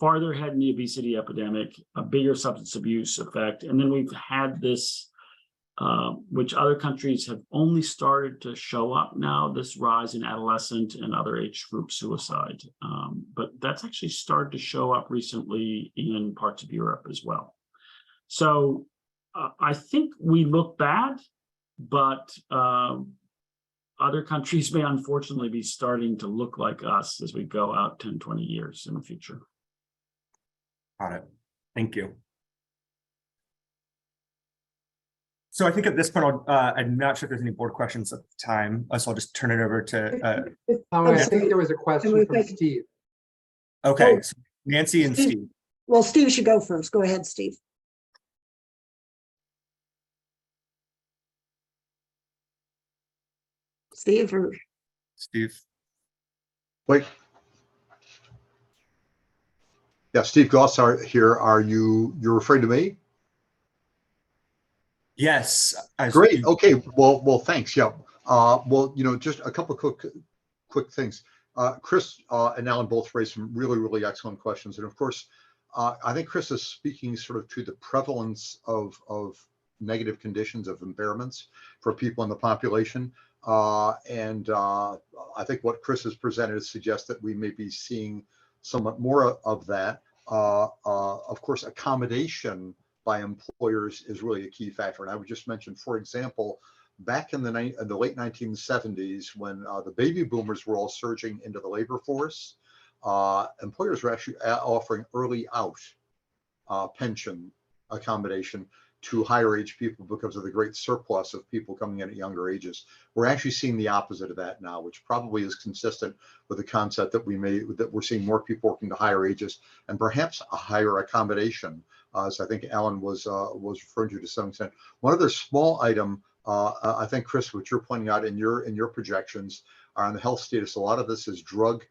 farther ahead in the obesity epidemic, a bigger substance abuse effect. And then we've had this, which other countries have only started to show up now, this rise in adolescent and other age group suicide. But that's actually started to show up recently in parts of Europe as well. So I think we look bad, but other countries may unfortunately be starting to look like us as we go out 10, 20 years in the future. Got it. Thank you. So I think at this point, I'm not sure if there's any board questions at the time, so I'll just turn it over to. I think there was a question from Steve. Okay, so Nancy and Steve. Well, Steve should go first. Go ahead, Steve. Steve or Steve. Wait. Yeah, Steve Goss here. You're referring to me? Yes. Great. Okay. Well, thanks. Yeah. Just a couple of quick things. Chris and Alan both raised some really excellent questions, and of course, I think Chris is speaking sort of to the prevalence of negative conditions, of impairments for people in the population. I think what Chris has presented suggests that we may be seeing somewhat more of that. of course, accommodation by employers is really a key factor. And I would just mention, for example, back in the late 1970s, when the baby boomers were all surging into the labor force, employers were actually offering early out pension accommodation to higher age people because of the great surplus of people coming in at younger ages. We're actually seeing the opposite of that now, which probably is consistent with the concept that we're seeing more people working to higher ages and perhaps a higher accommodation, as I think Alan was referring to some extent. One other small item, I think, Chris, what you're pointing out in your projections are on the health status. A lot of this is drug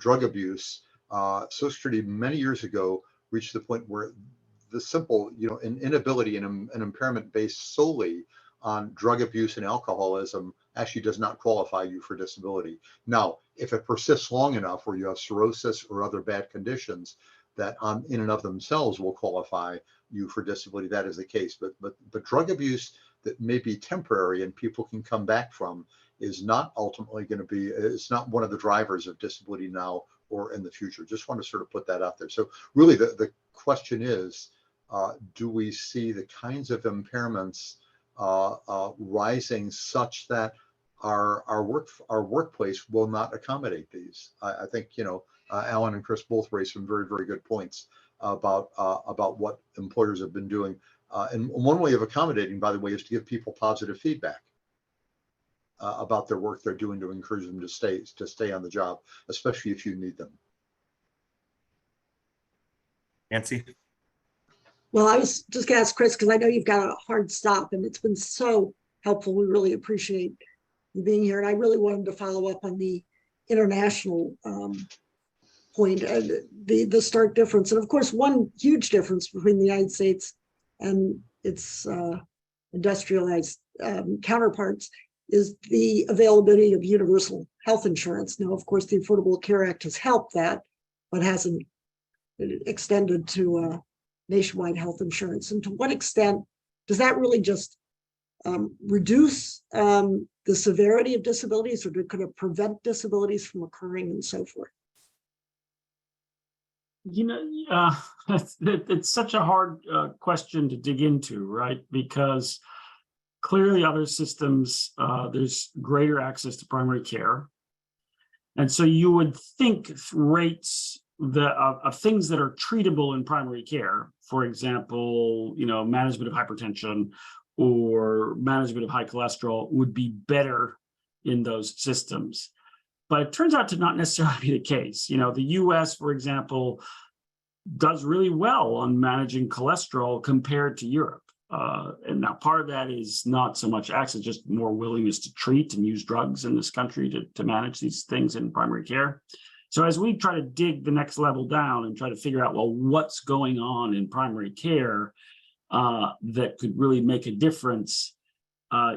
abuse. Social Security many years ago reached the point where the simple, an inability and an impairment based solely on drug abuse and alcoholism actually does not qualify you for disability. Now, if it persists long enough, where you have cirrhosis or other bad conditions that in and of themselves will qualify you for disability, that is the case. But drug abuse that may be temporary and people can come back from is not ultimately going to be, it's not one of the drivers of disability now or in the future. Just want to sort of put that out there. So really the question is, do we see the kinds of impairments rising such that our workplace will not accommodate these? I think, Alan and Chris both raised some very, very good points about what employers have been doing. And one way of accommodating, by the way, is to give people positive feedback about their work they're doing to encourage them to stay on the job, especially if you need them. Nancy? Well, I was just going to ask Chris, because I know you've got a hard stop, and it's been so helpful. We really appreciate you being here. And I really wanted to follow up on the international point, the stark difference. And of course, one huge difference between the United States and its industrialized counterparts is the availability of universal health insurance. Now, of course, the Affordable Care Act has helped that, but hasn't extended to nationwide health insurance. And to what extent does that really just reduce the severity of disabilities, or could it prevent disabilities from occurring and so forth? It's such a hard question to dig into, right? Because clearly other systems, there's greater access to primary care. And so you would think rates of things that are treatable in primary care, for example, management of hypertension or management of high cholesterol, would be better in those systems. But it turns out to not necessarily be the case. The US, for example, does really well on managing cholesterol compared to Europe. And now part of that is not so much access, just more willingness to treat and use drugs in this country to manage these things in primary care. So as we try to dig the next level down and try to figure out, well, what's going on in primary care that could really make a difference,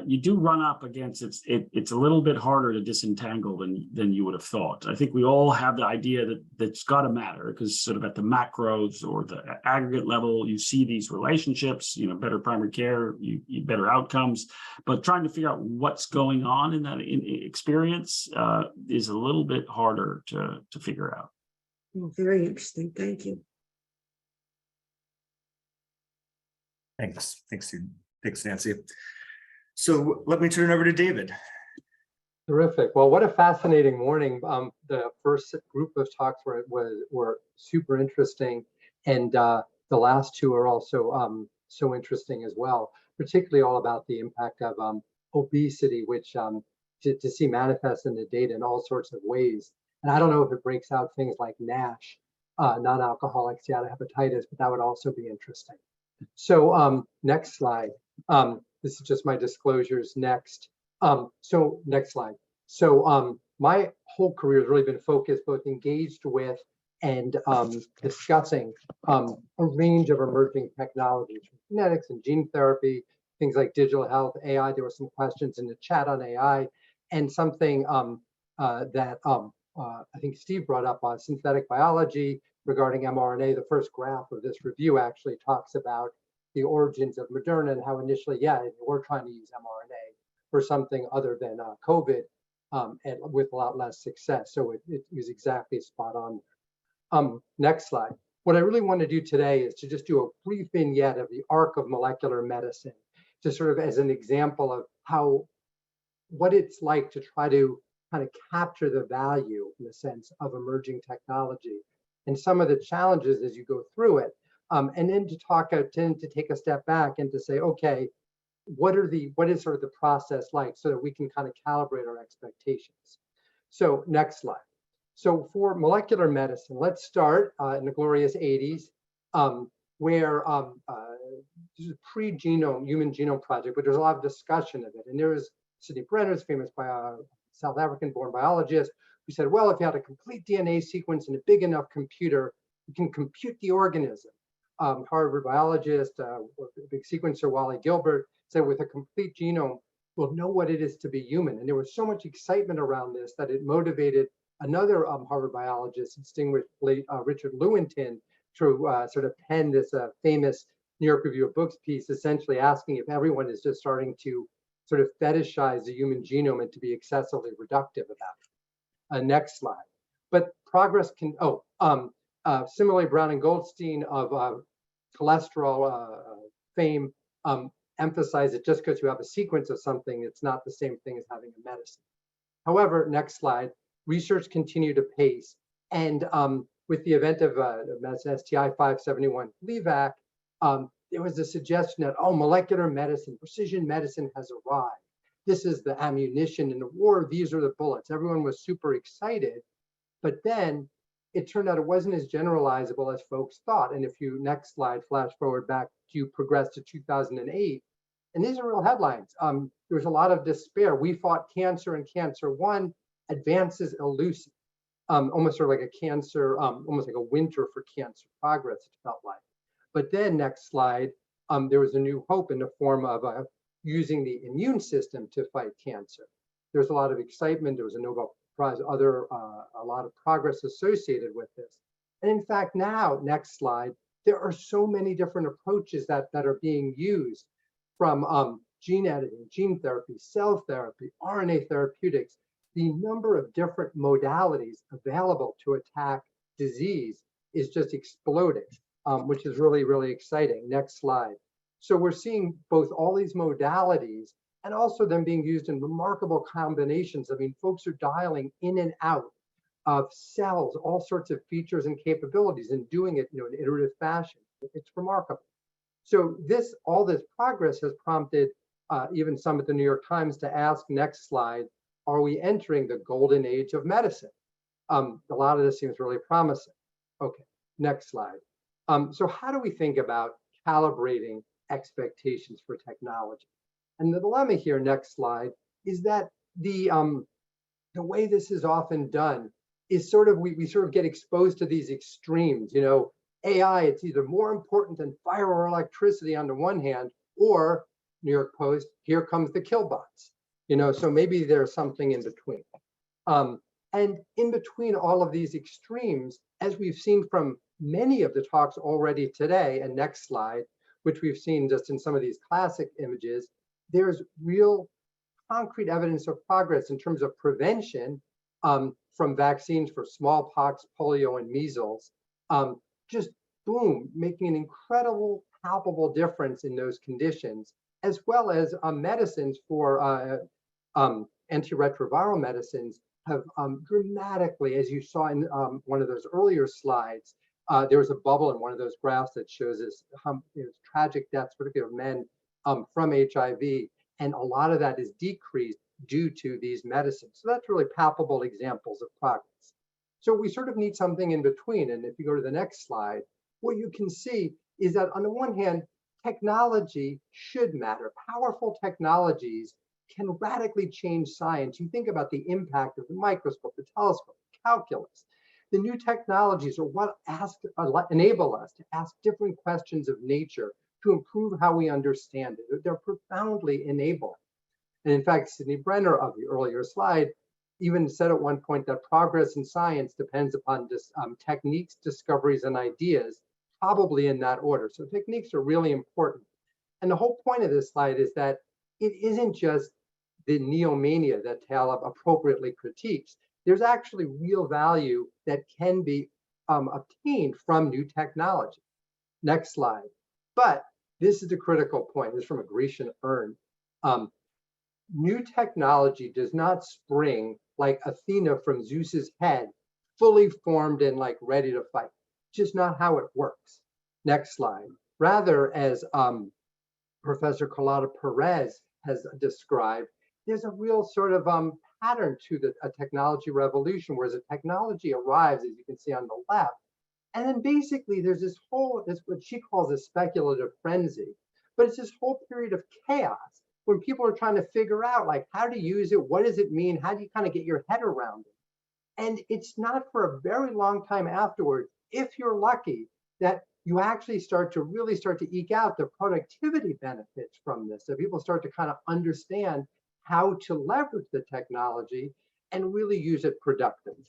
you do run up against it's a little bit harder to disentangle than you would have thought. I think we all have the idea that's got to matter, because sort of at the macros or the aggregate level, you see these relationships, better primary care, you better outcomes, but trying to figure out what's going on in that experience is a little bit harder to figure out. Well, very interesting. Thank you. Thanks, Nancy. So let me turn it over to David. Terrific. Well, what a fascinating morning. The first group of talks were super interesting, and the last two are also so interesting as well, particularly all about the impact of obesity, which to see manifest in the data in all sorts of ways. And I don't know if it breaks out things like NASH, non-alcoholic steatohepatitis, but that would also be interesting. So next slide. This is just my disclosures next. So next slide. So my whole career has really been focused, both engaged with and discussing a range of emerging technologies, genetics and gene therapy, things like digital health, AI. There were some questions in the chat on AI, and something that I think Steve brought up on synthetic biology regarding mRNA. The first graph of this review actually talks about the origins of Moderna and how initially, we're trying to use mRNA for something other than COVID, and with a lot less success. So it was exactly spot on. Next slide. What I really want to do today is to just do a brief vignette of the arc of molecular medicine, to sort of as an example of what it's like to try to kind of capture the value, in a sense, of emerging technology and some of the challenges as you go through it. And then to take a step back and to say, okay, what is sort of the process like, so that we can kind of calibrate our expectations. So next slide. So for molecular medicine, let's start in the glorious 80s, where this is pre-genome, human genome project, but there's a lot of discussion of it. And there was Sidney Brenner's famous South African-born biologist who said, well, if you had a complete DNA sequence in a big enough computer, you can compute the organism. Harvard biologist, big sequencer Wally Gilbert said, with a complete genome, we'll know what it is to be human. And there was so much excitement around this that it motivated another Harvard biologist, distinguished late Richard Lewontin, to sort of pen this famous New York Review of Books piece, essentially asking if everyone is just starting to sort of fetishize the human genome and to be excessively reductive about it. Next slide. But progress can, similarly, Brown and Goldstein of cholesterol fame emphasize that just because you have a sequence of something, it's not the same thing as having a medicine. However, next slide, research continued apace. And with the event of STI 571 LEVAC, there was a suggestion that, oh, molecular medicine, precision medicine has arrived. This is the ammunition in the war. These are the bullets. Everyone was super excited. But then it turned out it wasn't as generalizable as folks thought. And if you, next slide, flash forward back, you progress to 2008. And these are real headlines. There was a lot of despair. We fought cancer, and cancer won. Advances elusive. Almost sort of like a cancer, almost like a winter for cancer progress, it felt like. But then next slide, there was a new hope in the form of using the immune system to fight cancer. There was a lot of excitement. There was a Nobel Prize, a lot of progress associated with this. And in fact, now, next slide, there are so many different approaches that are being used, from gene editing, gene therapy, cell therapy, RNA therapeutics. The number of different modalities available to attack disease is just exploding, which is really, really exciting. Next slide. So we're seeing both all these modalities and also them being used in remarkable combinations. I mean, folks are dialing in and out of cells, all sorts of features and capabilities, and doing it, in an iterative fashion. It's remarkable. So all this progress has prompted even some at the New York Times to ask, next slide, are we entering the golden age of medicine? A lot of this seems really promising. Okay, next slide. So how do we think about calibrating expectations for technology? And the dilemma here, next slide, is that the way this is often done is sort of, we sort of get exposed to these extremes. AI, it's either more important than fire or electricity on the one hand, or New York Post, here comes the killbots. So maybe there's something in between. And in between all of these extremes, as we've seen from many of the talks already today, and next slide, which we've seen just in some of these classic images, there's real concrete evidence of progress in terms of prevention, from vaccines for smallpox, polio, and measles. Just boom, making an incredible, palpable difference in those conditions, as well as medicines for antiretroviral medicines have dramatically, as you saw in one of those earlier slides, there was a bubble in one of those graphs that shows this tragic deaths, particularly of men from HIV, and a lot of that is decreased due to these medicines. So that's really palpable examples of progress. So we sort of need something in between. And if you go to the next slide, what you can see is that on the one hand, technology should matter. Powerful technologies can radically change science. You think about the impact of the microscope, the telescope, calculus. The new technologies are what enable us to ask different questions of nature to improve how we understand it. They're profoundly enabling. And in fact, Sidney Brenner of the earlier slide even said at one point that progress in science depends upon techniques, discoveries, and ideas, probably in that order. So techniques are really important. And the whole point of this slide is that it isn't just the neomania that Taleb appropriately critiques. There's actually real value that can be obtained from new technology. Next slide. But this is the critical point. This is from a Grecian urn. New technology does not spring like Athena from Zeus's head, fully formed and like ready to fight. Just not how it works. Next slide. Rather, as Professor Carlota Perez has described, there's a real sort of pattern to a technology revolution, whereas a technology arrives, as you can see on the left, and then basically there's this whole, it's what she calls a speculative frenzy, but it's this whole period of chaos when people are trying to figure out like how to use it, what does it mean, how do you kind of get your head around it? And it's not for a very long time afterwards, if you're lucky, that you actually really start to eke out the productivity benefits from this. So people start to kind of understand how to leverage the technology and really use it productively.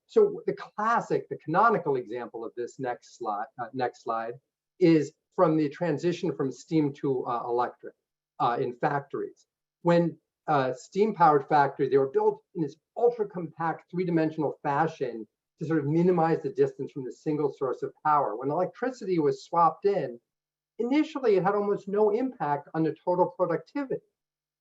So the canonical example of this next slide is from the transition from steam to electric in factories. When steam-powered factories, they were built in this ultra-compact three-dimensional fashion to sort of minimize the distance from the single source of power. When electricity was swapped in, initially it had almost no impact on the total productivity.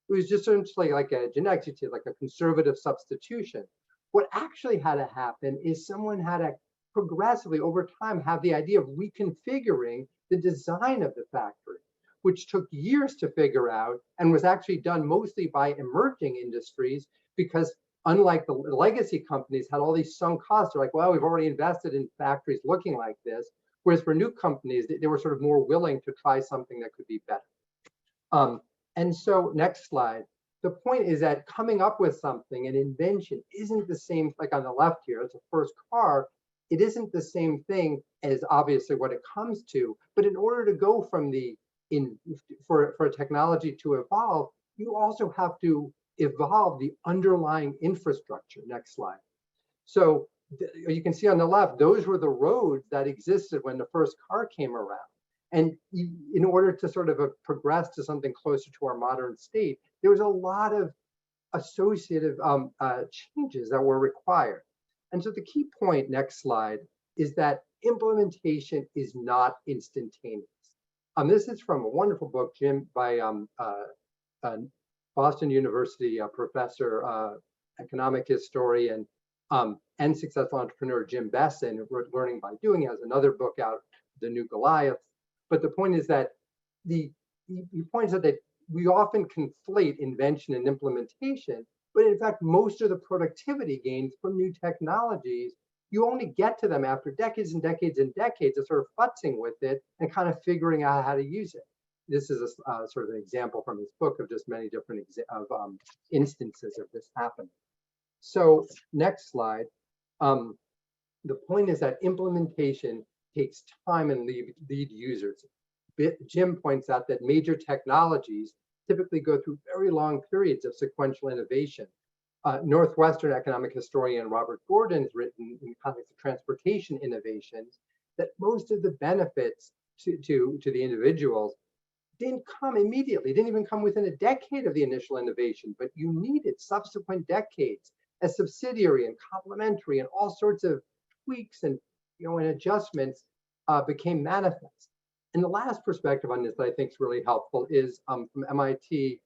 It was just essentially like a genetics, like a conservative substitution. What actually had to happen is someone had to progressively over time have the idea of reconfiguring the design of the factory, which took years to figure out and was actually done mostly by emerging industries, because unlike the legacy companies had all these sunk costs, they're like, well, we've already invested in factories looking like this. Whereas for new companies, they were sort of more willing to try something that could be better. And so next slide. The point is that coming up with something, an invention, isn't the same, like on the left here, it's a first car. It isn't the same thing as obviously what it comes to, but in order to go from for a technology to evolve, you also have to evolve the underlying infrastructure. Next slide. So you can see on the left, those were the roads that existed when the first car came around. And in order to sort of progress to something closer to our modern state, there was a lot of associative changes that were required. And so the key point, next slide, is that implementation is not instantaneous. This is from a wonderful book, by Boston University professor, economic historian, and successful entrepreneur Jim Besson, who wrote Learning by Doing. He has another book out, The New Goliath. But the point is that he points out that we often conflate invention and implementation, but in fact, most of the productivity gains from new technologies, you only get to them after decades and decades and decades of sort of futzing with it and kind of figuring out how to use it. This is a sort of an example from his book of just many different instances of this happening. So next slide. The point is that implementation takes time and lead users. Jim points out that major technologies typically go through very long periods of sequential innovation. Northwestern economic historian Robert Gordon has written in the context of transportation innovations that most of the benefits to the individuals didn't come immediately, didn't even come within a decade of the initial innovation, but you needed subsequent decades as subsidiary and complementary and all sorts of tweaks and and adjustments became manifest. And the last perspective on this that I think is really helpful is from MIT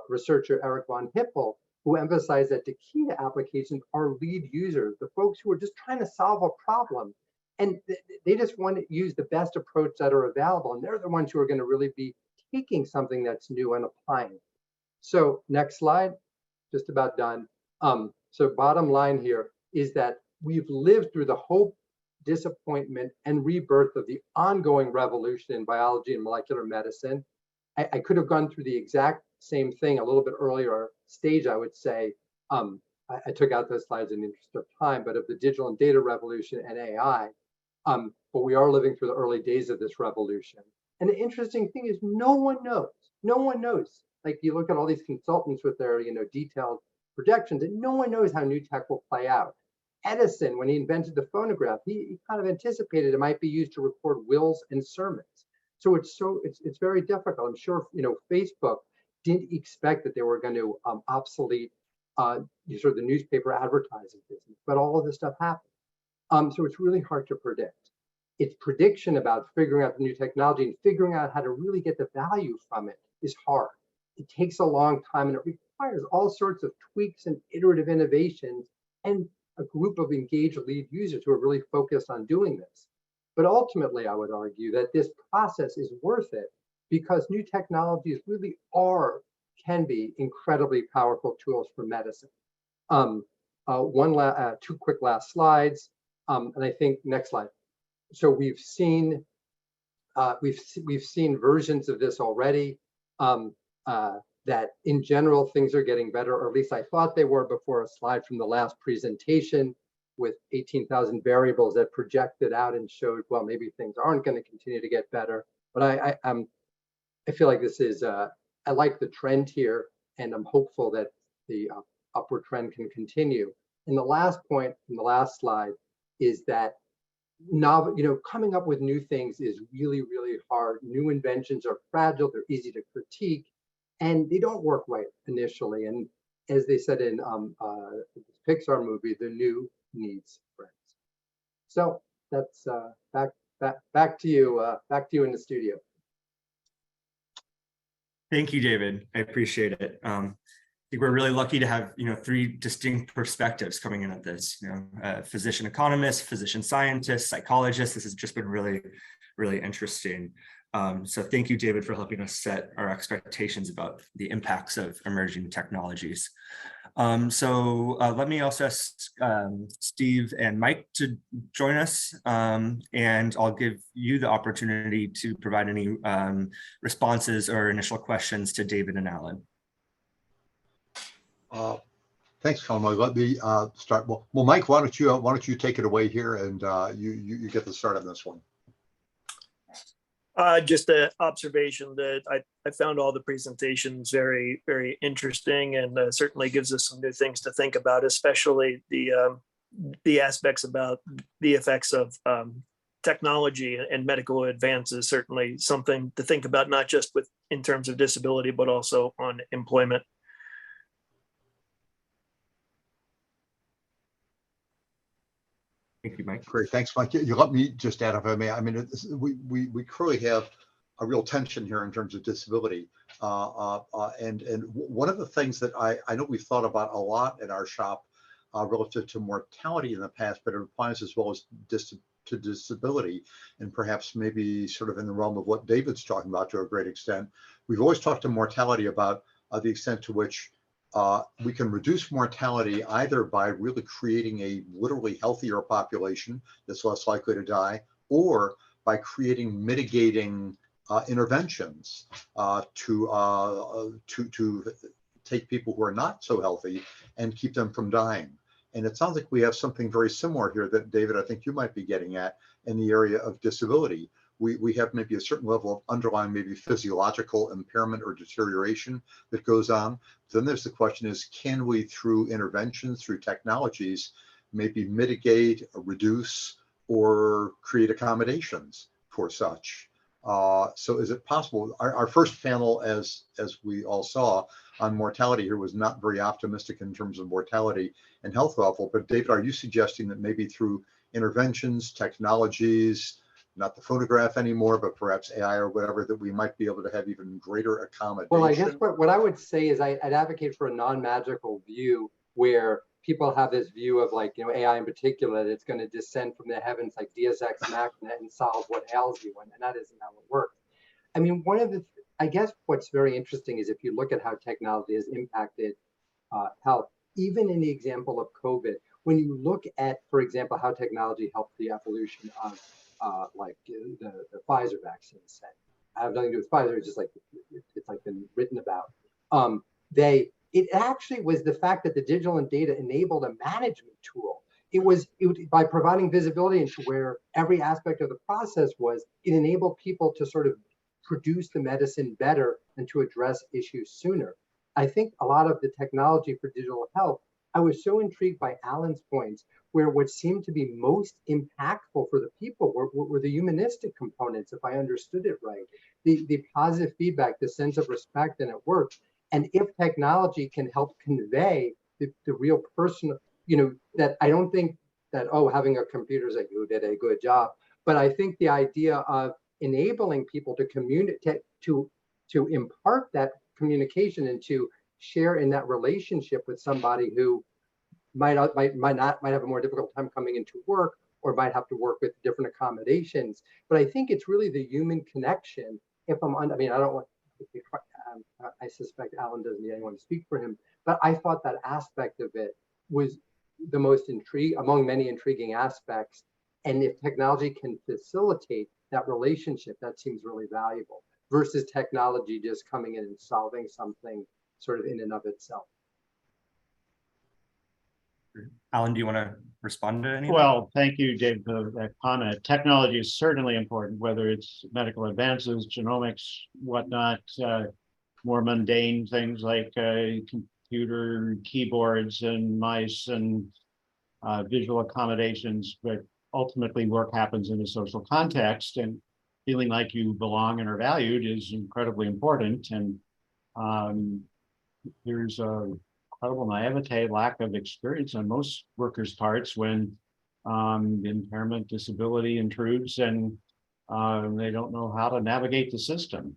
researcher Eric von Hippel, who emphasized that the key to applications are lead users, the folks who are just trying to solve a problem. And they just want to use the best approach that are available. And they're the ones who are going to really be taking something that's new and applying it. So next slide, just about done. So bottom line here is that we've lived through the hope, disappointment, and rebirth of the ongoing revolution in biology and molecular medicine. I could have gone through the exact same thing a little bit earlier stage, I would say. I took out those slides in the interest of time, but of the digital and data revolution and AI. But we are living through the early days of this revolution. And the interesting thing is no one knows. No one knows. Like you look at all these consultants with their detailed projections, and no one knows how new tech will play out. Edison, when he invented the phonograph, he kind of anticipated it might be used to record wills and sermons. So it's very difficult. I'm sure Facebook didn't expect that they were going to obsolete sort of the newspaper advertising business, but all of this stuff happened. So it's really hard to predict. Its prediction about figuring out the new technology and figuring out how to really get the value from it is hard. It takes a long time and it requires all sorts of tweaks and iterative innovations and a group of engaged lead users who are really focused on doing this. But ultimately, I would argue that this process is worth it because new technologies really can be incredibly powerful tools for medicine. Two quick last slides, and I think next slide. So we've seen versions of this already. That in general things are getting better, or at least I thought they were before a slide from the last presentation with 18,000 variables that projected out and showed, well, maybe things aren't going to continue to get better. But I feel like this is I like the trend here, and I'm hopeful that the upward trend can continue. And the last point from the last slide is that coming up with new things is really, really hard. New inventions are fragile, they're easy to critique, and they don't work right initially. And as they said in the Pixar movie, the new needs friends. So that's back to you in the studio. Thank you, David. I appreciate it. I think we're really lucky to have, three distinct perspectives coming in at this, physician economist, physician scientist, psychologist. This has just been really, really interesting. So thank you, David, for helping us set our expectations about the impacts of emerging technologies. Let me also ask Steve and Mike to join us, and I'll give you the opportunity to provide any responses or initial questions to David and Alan. Thanks, Conway. Let me start. Well, Mike, why don't you take it away here, and you get the start on this one. Just an observation that I found all the presentations very, very interesting, and certainly gives us some new things to think about, especially the aspects about the effects of technology and medical advances. Certainly something to think about, not just in terms of disability, but also on employment. Thank you, Mike. Great, thanks, Mike. You let me just add, if I may. I mean, we clearly have a real tension here in terms of disability, and one of the things that I know we've thought about a lot at our shop relative to mortality in the past, but it applies as well as to disability, and perhaps maybe sort of in the realm of what David's talking about to a great extent. We've always talked to mortality about the extent to which we can reduce mortality either by really creating a literally healthier population that's less likely to die, or by creating mitigating interventions to take people who are not so healthy and keep them from dying. And it sounds like we have something very similar here that, David, I think you might be getting at in the area of disability. We have maybe a certain level of underlying maybe physiological impairment or deterioration that goes on. Then there's the question is, can we, through interventions, through technologies, maybe mitigate, reduce, or create accommodations for such? So is it possible? Our first panel, as we all saw on mortality here, was not very optimistic in terms of mortality and health level. But David, are you suggesting that maybe through interventions, technologies, not the photograph anymore, but perhaps AI or whatever, that we might be able to have even greater accommodation? Well, I guess what I would say is I'd advocate for a non-magical view where people have this view of, like, AI in particular, that it's going to descend from the heavens like Deus Ex Machina and solve what ails you, and that isn't how it works. I mean, I guess what's very interesting is if you look at how technology has impacted health, even in the example of COVID, when you look at, for example, how technology helped the evolution of like the Pfizer vaccine set. I have nothing to do with Pfizer, it's just like, it's like been written about. It actually was the fact that the digital and data enabled a management tool. It was by providing visibility into where every aspect of the process was, it enabled people to sort of produce the medicine better and to address issues sooner. I think a lot of the technology for digital health, I was so intrigued by Alan's points, where what seemed to be most impactful for the people were the humanistic components, if I understood it right. The positive feedback, the sense of respect, and it worked. And if technology can help convey the real personal, that I don't think that, oh, having a computer is like, you did a good job. But I think the idea of enabling people to communicate, to impart that communication and to share in that relationship with somebody who might have a more difficult time coming into work, or might have to work with different accommodations. But I think it's really the human connection. If I'm on, I mean, I don't want, I suspect Alan doesn't need anyone to speak for him, but I thought that aspect of it was the most among many intriguing aspects. And if technology can facilitate that relationship, that seems really valuable versus technology just coming in and solving something sort of in and of itself. Alan, do you want to respond to any? Well, thank you, Dave, for that comment. Technology is certainly important, whether it's medical advances, genomics, whatnot, more mundane things like computer keyboards and mice and visual accommodations, but ultimately work happens in a social context, and feeling like you belong and are valued is incredibly important. And there's a incredible naivete, lack of experience on most workers' parts when impairment, disability intrudes, and they don't know how to navigate the system.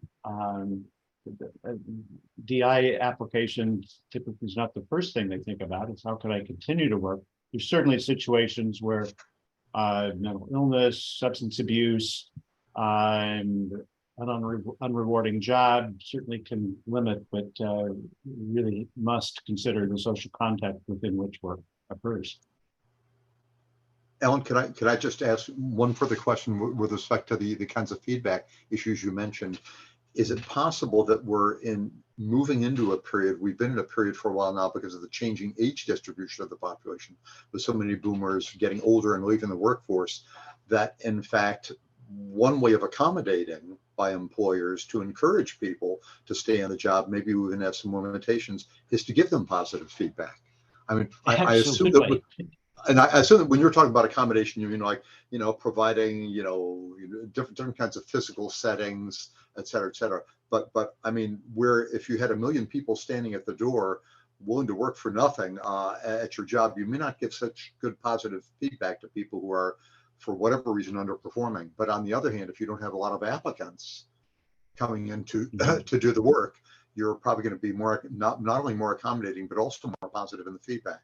DI application typically is not the first thing they think about. It's how can I continue to work? There's certainly situations where mental illness, substance abuse, and an unrewarding job certainly can limit, but really must consider the social context within which work occurs. Ellen, could I just ask one further question with respect to the kinds of feedback issues you mentioned? Is it possible that we're moving into a period, we've been in a period for a while now because of the changing age distribution of the population, with so many boomers getting older and leaving the workforce, that in fact, one way of accommodating by employers to encourage people to stay on the job, maybe we even have some limitations, is to give them positive feedback. I mean, I assume that, and I assume that when you're talking about accommodation, you mean like, providing, different kinds of physical settings, et cetera, but I mean, where if you had 1 million people standing at the door willing to work for nothing at your job, you may not give such good positive feedback to people who are, for whatever reason, underperforming. But on the other hand, if you don't have a lot of applicants coming in to do the work, you're probably going to be more, not only more accommodating, but also more positive in the feedback.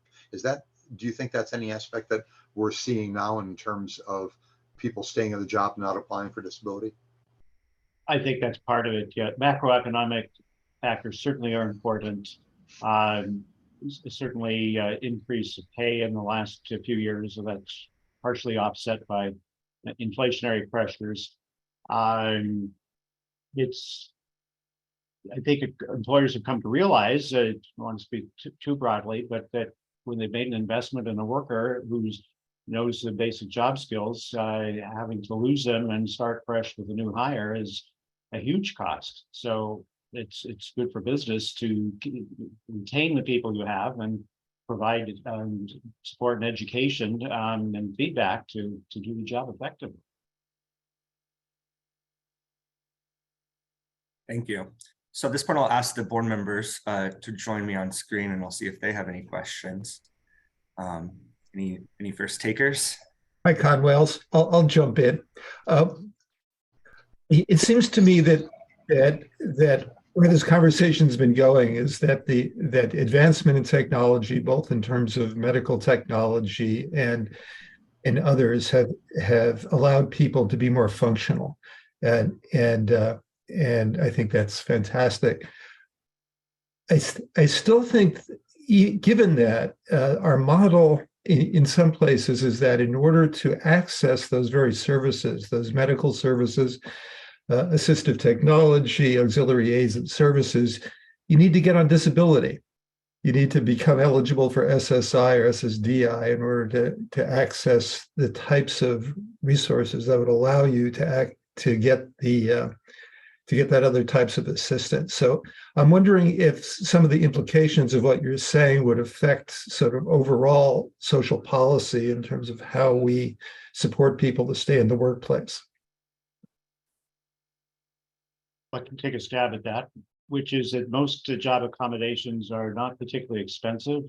Do you think that's any aspect that we're seeing now in terms of people staying in the job, not applying for disability? I think that's part of it. Yeah, macroeconomic factors certainly are important. Certainly increase of pay in the last few years, so that's partially offset by inflationary pressures. I think employers have come to realize, I don't want to speak too broadly, but that when they've made an investment in a worker who knows the basic job skills, having to lose them and start fresh with a new hire is a huge cost. So it's good for business to retain the people you have and provide support and education and feedback to do the job effectively. Thank you. So at this point, I'll ask the board members to join me on screen, and I'll see if they have any questions. Any first takers? Hi, Conway. I'll jump in. It seems to me that where this conversation's been going is that that advancement in technology, both in terms of medical technology and others, have allowed people to be more functional, and I think that's fantastic. I still think, given that our model in some places is that in order to access those very services, those medical services, assistive technology, auxiliary aids and services, you need to get on disability. You need to become eligible for SSI or SSDI in order to access the types of resources that would allow you to get that other types of assistance. So I'm wondering if some of the implications of what you're saying would affect sort of overall social policy in terms of how we support people to stay in the workplace. I can take a stab at that, which is that most job accommodations are not particularly expensive.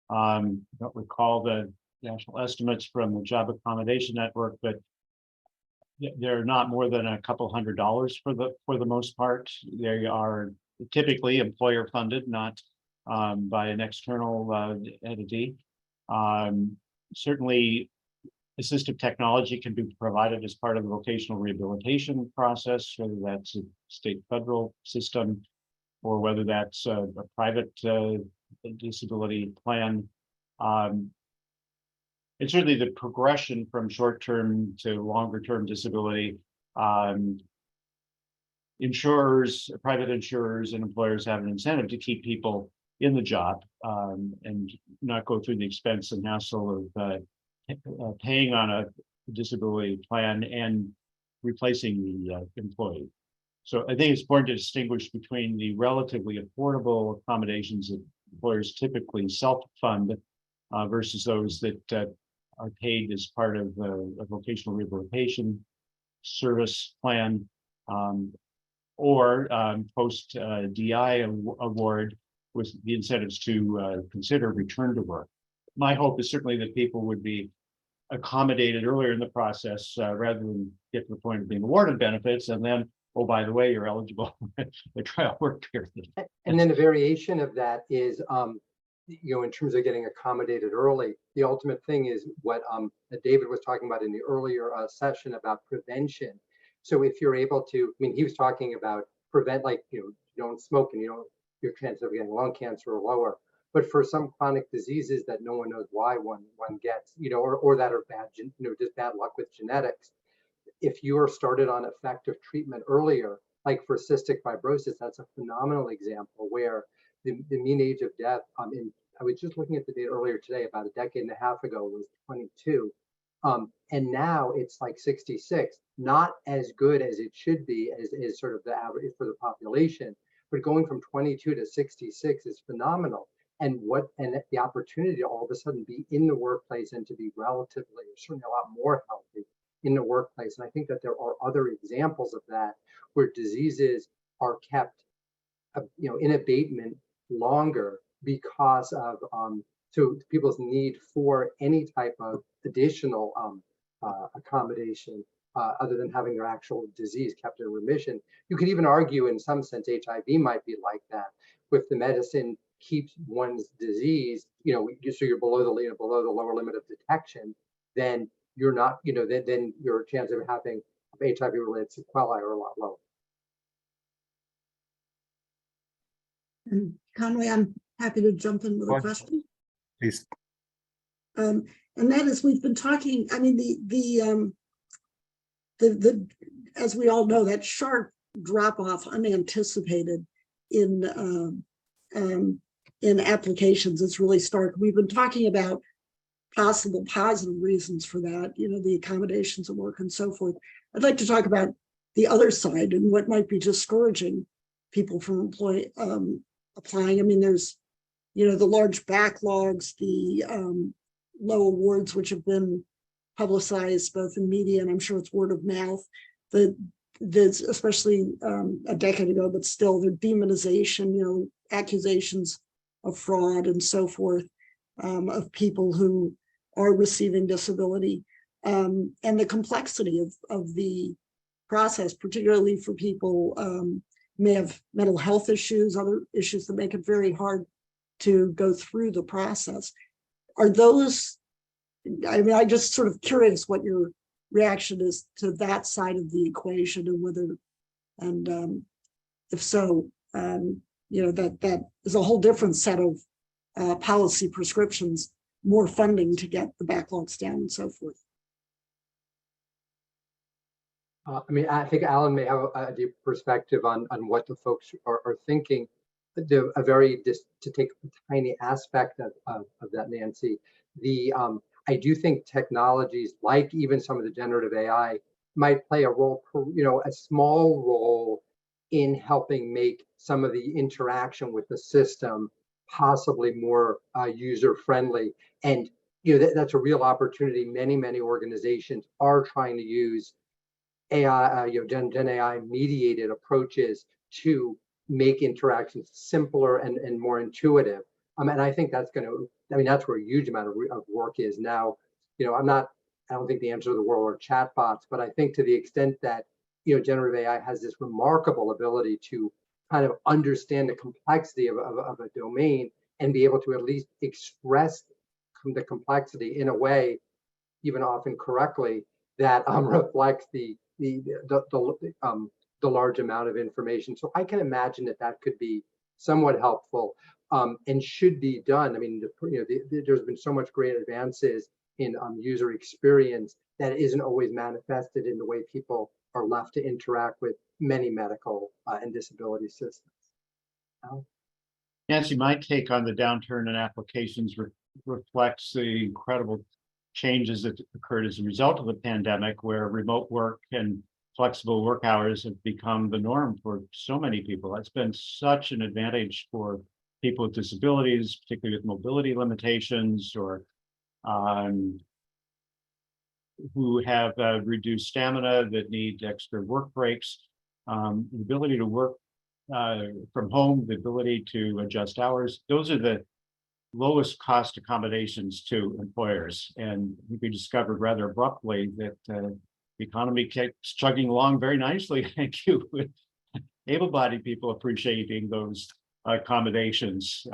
I don't recall the national estimates from the Job Accommodation Network, but they're not more than a couple $100 for the most part. They are typically employer funded, not by an external entity. Certainly, assistive technology can be provided as part of the vocational rehabilitation process, whether that's a state federal system or whether that's a private disability plan. And certainly the progression from short-term to longer-term disability, insurers, private insurers and employers have an incentive to keep people in the job and not go through the expense and hassle of paying on a disability plan and replacing the employee. So I think it's important to distinguish between the relatively affordable accommodations that employers typically self-fund versus those that are paid as part of a vocational rehabilitation service plan or post DI award with the incentives to consider return to work. My hope is certainly that people would be accommodated earlier in the process rather than get to the point of being awarded benefits and then, oh, by the way, you're eligible for the trial work period. And then a variation of that is, in terms of getting accommodated early, the ultimate thing is what David was talking about in the earlier session about prevention. So if you're able to, he was talking about prevent, like, you don't smoke and your chances of getting lung cancer are lower. But for some chronic diseases that no one knows why one gets, or that are bad, just bad luck with genetics, if you are started on effective treatment earlier, like for cystic fibrosis, that's a phenomenal example where the mean age of death, I was just looking at the data earlier today, about a decade and a half ago was 22. And now it's like 66, not as good as it should be as sort of the average for the population, but going from 22 to 66 is phenomenal. And the opportunity to all of a sudden be in the workplace and to be relatively, or certainly a lot more healthy in the workplace. And I think that there are other examples of that where diseases are kept, in abatement longer because of so people's need for any type of additional accommodation other than having their actual disease kept in remission. You could even argue in some sense HIV might be like that, with the medicine keeps one's disease, so you're below the lower limit of detection, then you're not, then your chance of having HIV-related sequelae are a lot lower. And Conway, I'm happy to jump in with a question. Please. And that is, we've been talking, the as we all know, that sharp drop off unanticipated in applications is really stark. We've been talking about possible positive reasons for that, the accommodations at work and so forth. I'd like to talk about the other side and what might be discouraging people from applying. There's, the large backlogs, the low awards, which have been publicized both in media and I'm sure it's word of mouth, that's especially a decade ago, but still the demonization, accusations of fraud and so forth of people who are receiving disability, and the complexity of the process, particularly for people may have mental health issues, other issues that make it very hard to go through the process. Are those, I'm just sort of curious what your reaction is to that side of the equation and whether, and if so, that is a whole different set of policy prescriptions, more funding to get the backlogs down and so forth. I think Alan may have a deep perspective on what the folks are thinking. To take a tiny aspect of that, Nancy, I do think technologies like even some of the generative AI might play a role, a small role in helping make some of the interaction with the system possibly more user-friendly. And that's a real opportunity. Many organizations are trying to use AI, Gen AI mediated approaches to make interactions simpler and more intuitive. And I think that's going to I mean, that's where a huge amount of work is now. I don't think the answer to the world are chatbots, but I think to the extent that, generative AI has this remarkable ability to kind of understand the complexity of a domain and be able to at least express the complexity in a way, even often correctly, that reflects the large amount of information. So I can imagine that could be somewhat helpful and should be done. I mean, there's been so much great advances in user experience that isn't always manifested in the way people are left to interact with many medical and disability systems. Nancy, my take on the downturn in applications reflects the incredible changes that occurred as a result of the pandemic, where remote work and flexible work hours have become the norm for so many people. That's been such an advantage for people with disabilities, particularly with mobility limitations, or who have reduced stamina that need extra work breaks. The ability to work from home, the ability to adjust hours, those are the lowest cost accommodations to employers. And we discovered rather abruptly that the economy keeps chugging along very nicely, thank you, with able-bodied people appreciating those accommodations.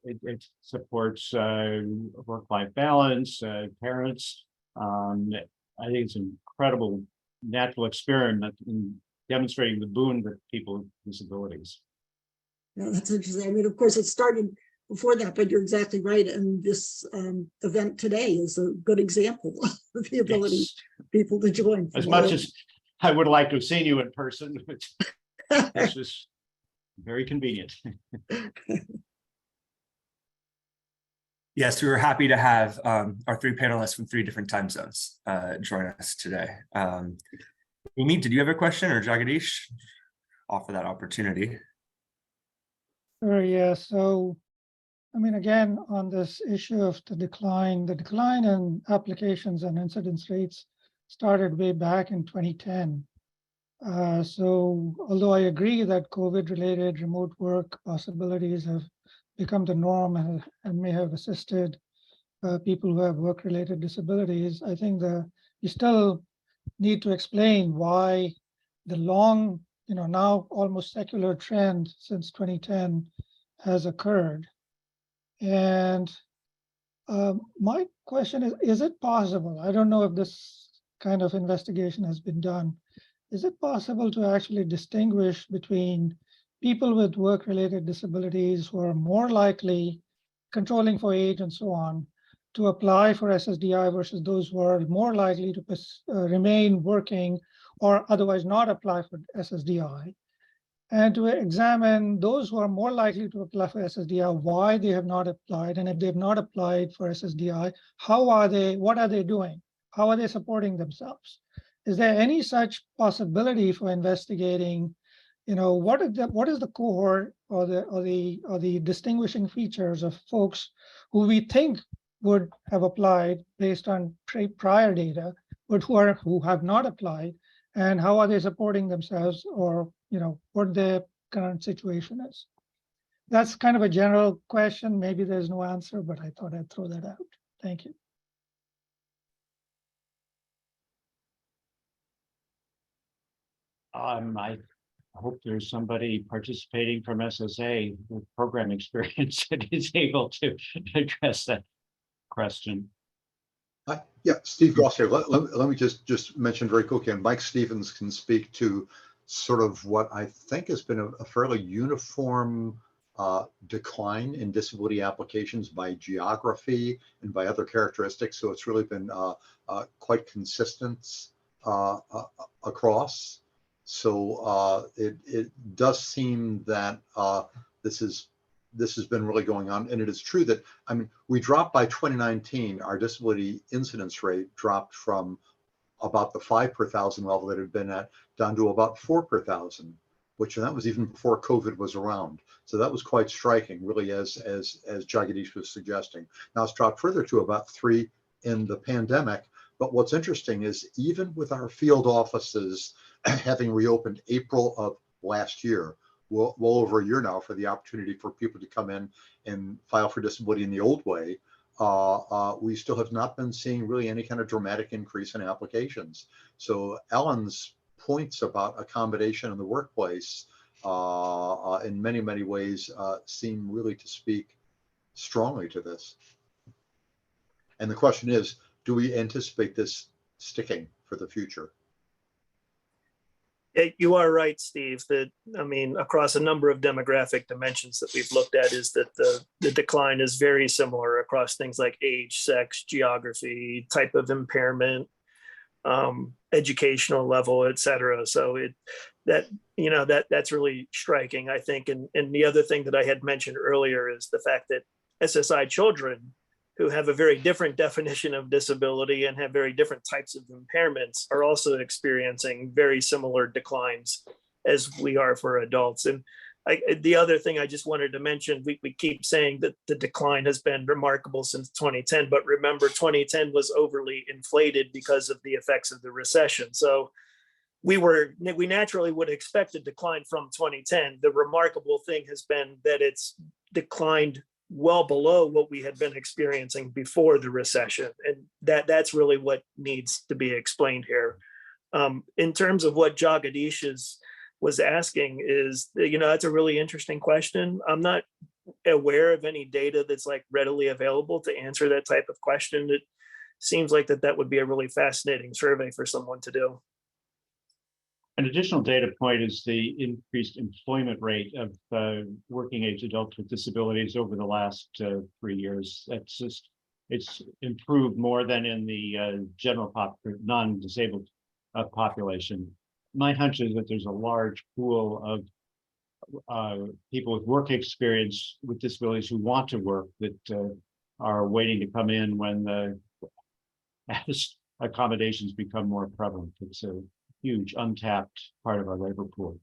It supports work-life balance, parents. I think it's an incredible natural experiment in demonstrating the boon that people with disabilities. Yeah, that's interesting. I mean, of course, it started before that, but you're exactly right. And this event today is a good example of the ability of people to join. As much as I would like to have seen you in person, this was very convenient. Yes, we were happy to have our three panelists from 3 different time zones join us today. Amy, did you have a question, or Jagadish? Offer that opportunity. Sure, yeah. So, I mean, again, on this issue of the decline in applications and incidence rates started way back in 2010. So although I agree that COVID-related remote work possibilities have become the norm and may have assisted people who have work-related disabilities, I think you still need to explain why the long, now almost secular trend since 2010 has occurred. And my question is it possible? I don't know if this kind of investigation has been done. Is it possible to actually distinguish between people with work-related disabilities who are more likely, controlling for age and so on, to apply for SSDI versus those who are more likely to remain working or otherwise not apply for SSDI? And to examine those who are more likely to apply for SSDI, why they have not applied, and if they have not applied for SSDI, what are they doing? How are they supporting themselves? Is there any such possibility for investigating, what is the cohort or the distinguishing features of folks who we think would have applied based on prior data, but who have not applied, and how are they supporting themselves, or what their current situation is? That's kind of a general question. Maybe there's no answer, but I thought I'd throw that out. Thank you. I hope there's somebody participating from SSA with program experience that is able to address that question. Yeah, Steve Goss here. Let me just mention very quickly, and Mike Stevens can speak to sort of what I think has been a fairly uniform decline in disability applications by geography and by other characteristics. So it's really been quite consistent across. So it does seem that this has been really going on. And it is true that, I mean, we dropped by 2019, our disability incidence rate dropped from about the 5 per thousand level that it had been at down to about 4 per thousand, which that was even before COVID was around. So that was quite striking, really, as Jagadish was suggesting. Now it's dropped further to about 3 in the pandemic. But what's interesting is even with our field offices having reopened April of last year, well over a year now for the opportunity for people to come in and file for disability in the old way, we still have not been seeing really any kind of dramatic increase in applications. So Ellen's points about accommodation in the workplace in many, many ways seem really to speak strongly to this. And the question is, do we anticipate this sticking for the future? You are right, Steve, that, I mean, across a number of demographic dimensions that we've looked at is that the decline is very similar across things like age, sex, geography, type of impairment, educational level, et cetera. So that's really striking, I think. And the other thing that I had mentioned earlier is the fact that SSI children who have a very different definition of disability and have very different types of impairments are also experiencing very similar declines as we are for adults. And the other thing I just wanted to mention, we keep saying that the decline has been remarkable since 2010, but remember 2010 was overly inflated because of the effects of the recession. So we naturally would expect a decline from 2010. The remarkable thing has been that it's declined well below what we had been experiencing before the recession. And that's really what needs to be explained here. In terms of what Jagadish was asking is, that's a really interesting question. I'm not aware of any data that's like readily available to answer that type of question. It seems like that would be a really fascinating survey for someone to do. An additional data point is the increased employment rate of working age adults with disabilities over the last 3 years. It's improved more than in the general non-disabled population. My hunch is that there's a large pool of people with work experience with disabilities who want to work that are waiting to come in when as accommodations become more prevalent. It's a huge untapped part of our labor pool.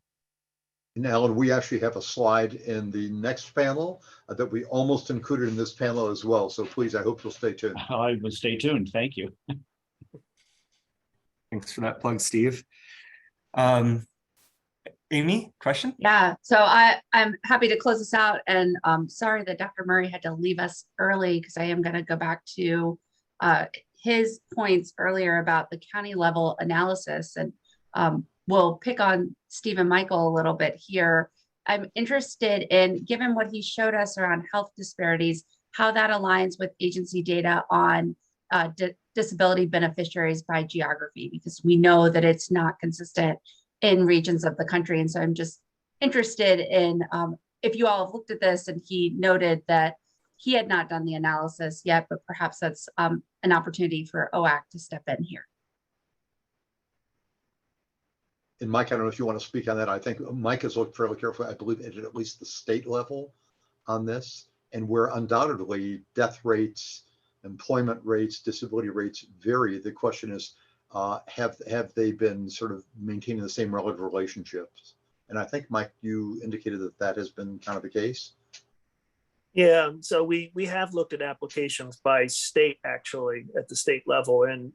And Alan, we actually have a slide in the next panel that we almost included in this panel as well. So please, I hope you'll stay tuned. I will stay tuned. Thank you. Thanks for that plug, Steve. Amy, question? Yeah, so I'm happy to close this out, and sorry that Dr. Murray had to leave us early because I am going to go back to his points earlier about the county level analysis, and we'll pick on Steve and Michael a little bit here. I'm interested in, given what he showed us around health disparities, how that aligns with agency data on disability beneficiaries by geography, because we know that it's not consistent in regions of the country. And so I'm just interested in if you all have looked at this, and he noted that he had not done the analysis yet, but perhaps that's an opportunity for OAC to step in here. And Mike, I don't know if you want to speak on that. I think Mike has looked fairly carefully, I believe, at least the state level on this, and where undoubtedly death rates, employment rates, disability rates vary. The question is, have they been sort of maintaining the same relative relationships? And I think, Mike, you indicated that has been kind of the case. Yeah, so we have looked at applications by state, actually, at the state level, and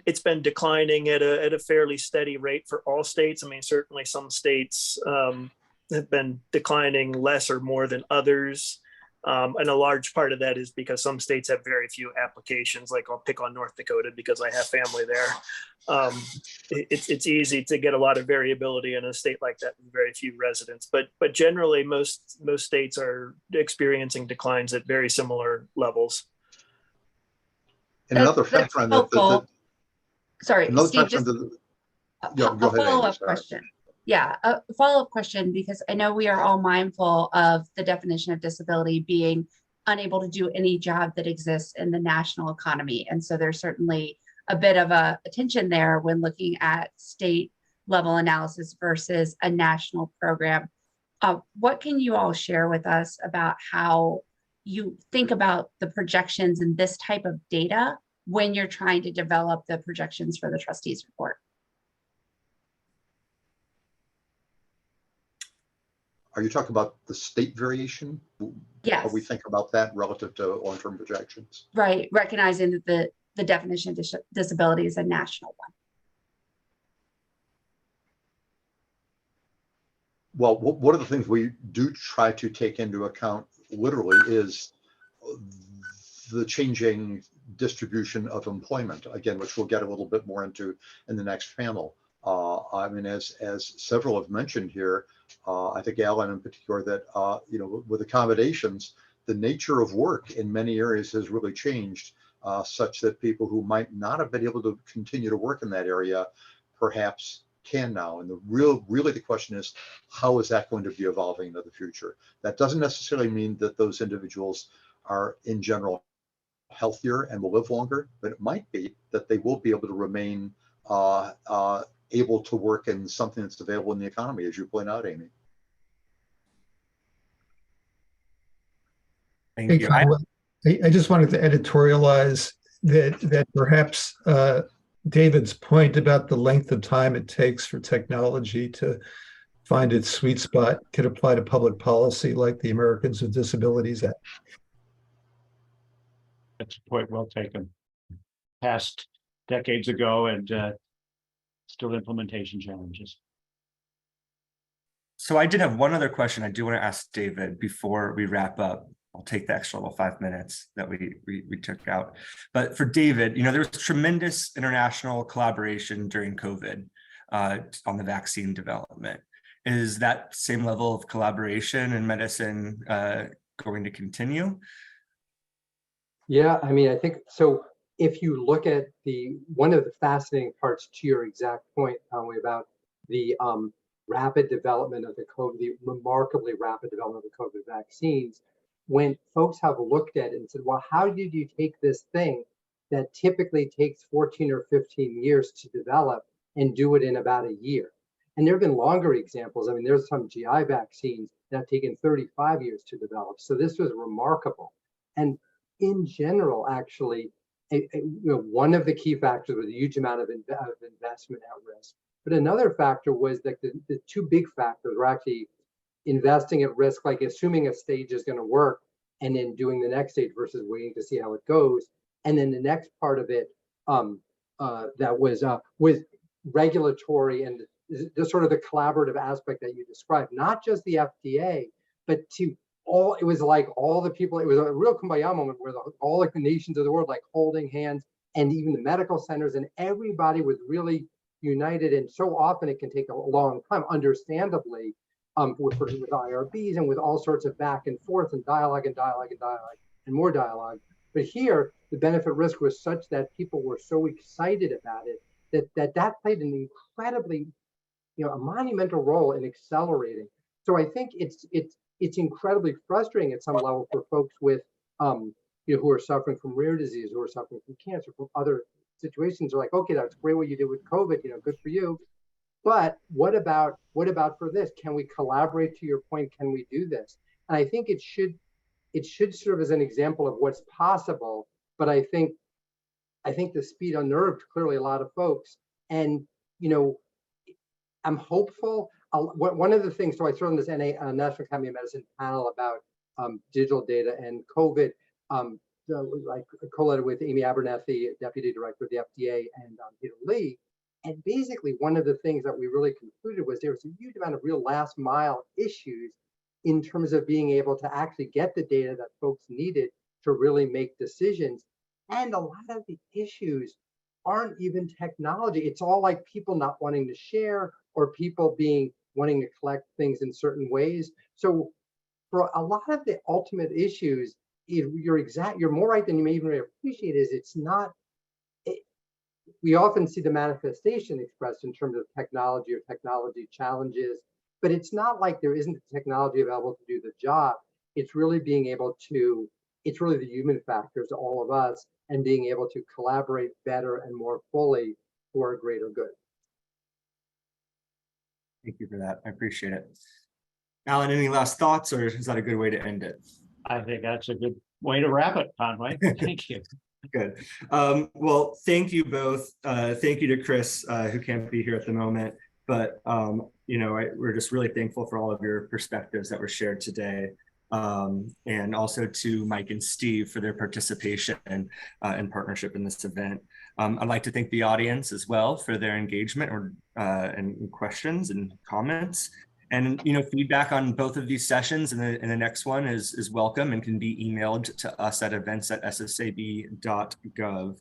it's been declining at a fairly steady rate for all states. I mean, certainly some states have been declining less or more than others. And a large part of that is because some states have very few applications. Like I'll pick on North Dakota because I have family there. It's easy to get a lot of variability in a state like that with very few residents. But generally, most states are experiencing declines at very similar levels. And another factor on that. Sorry, Steve, just a follow-up question. Yeah, a follow-up question, because I know we are all mindful of the definition of disability being unable to do any job that exists in the national economy. And so there's certainly a bit of a tension there when looking at state level analysis versus a national program. What can you all share with us about how you think about the projections in this type of data when you're trying to develop the projections for the trustees report? Are you talking about the state variation? Yes. How we think about that relative to long-term projections? Right, recognizing that the definition of disability is a national one. Well, one of the things we do try to take into account literally is the changing distribution of employment, again, which we'll get a little bit more into in the next panel. I mean, as several have mentioned here, I think Alan in particular, that with accommodations, the nature of work in many areas has really changed, such that people who might not have been able to continue to work in that area perhaps can now. And really the question is, how is that going to be evolving into the future? That doesn't necessarily mean that those individuals are in general healthier and will live longer, but it might be that they will be able to remain able to work in something that's available in the economy, as you point out, Amy. Thank Hey, you. I just wanted to editorialize that perhaps David's point about the length of time it takes for technology to find its sweet spot could apply to public policy like the Americans with Disabilities Act. That's a point well taken. Passed decades ago and still implementation challenges. So I did have one other question I do want to ask David before we wrap up. I'll take the extra little 5 minutes that we took out. But for David, there was tremendous international collaboration during COVID on the vaccine development. Is that same level of collaboration in medicine going to continue? Yeah, I mean, I think so. If you look at one of the fascinating parts to your exact point, Conway, about the rapid development of the remarkably rapid development of the COVID vaccines, when folks have looked at it and said, well, how did you take this thing that typically takes 14 or 15 years to develop and do it in about a year? And there have been longer examples. I mean, there's some GI vaccines that have taken 35 years to develop. So this was remarkable. And in general, actually, one of the key factors was a huge amount of investment at risk. But another factor was that the two big factors were actually investing at risk, like assuming a stage is going to work and then doing the next stage versus waiting to see how it goes. And then the next part of it that was with regulatory and the sort of the collaborative aspect that you described, not just the FDA, but it was like all the people, it was a real kumbaya moment where all like the nations of the world, like holding hands, and even the medical centers, and everybody was really united. And so often it can take a long time, understandably, with IRBs and with all sorts of back and forth and dialogue and more dialogue. But here, the benefit risk was such that people were so excited about it that played an incredibly, a monumental role in accelerating. So I think it's incredibly frustrating at some level for folks with, who are suffering from rare disease, who are suffering from cancer, from other situations. They're like, okay, that's great what you did with COVID, good for you. But what about for this? Can we collaborate? To your point, can we do this? And I think it should serve as an example of what's possible. But I think the speed unnerved clearly a lot of folks. And I'm hopeful. One of the things, so I served on this National Academy of Medicine panel about digital data and COVID, like co-led with Amy Abernethy, Deputy Director of the FDA, and Peter Lee. And basically, one of the things that we really concluded was there was a huge amount of real last mile issues in terms of being able to actually get the data that folks needed to really make decisions. And a lot of the issues aren't even technology. It's all like people not wanting to share or people wanting to collect things in certain ways. So for a lot of the ultimate issues, you're more right than you may even appreciate, is it's not, we often see the manifestation expressed in terms of technology or technology challenges, but it's not like there isn't technology available to do the job. It's really it's really the human factors, all of us, and being able to collaborate better and more fully for a greater good. Thank you for that. I appreciate it. Alan, any last thoughts, or is that a good way to end it? I think that's a good way to wrap it, Conway. Thank you. Good. Well, thank you both. Thank you to Chris, who can't be here at the moment, but we're just really thankful for all of your perspectives that were shared today. And also to Mike and Steve for their participation and partnership in this event. I'd like to thank the audience as well for their engagement and questions and comments. And feedback on both of these sessions and the next one is welcome and can be emailed to us at events@ssab.gov.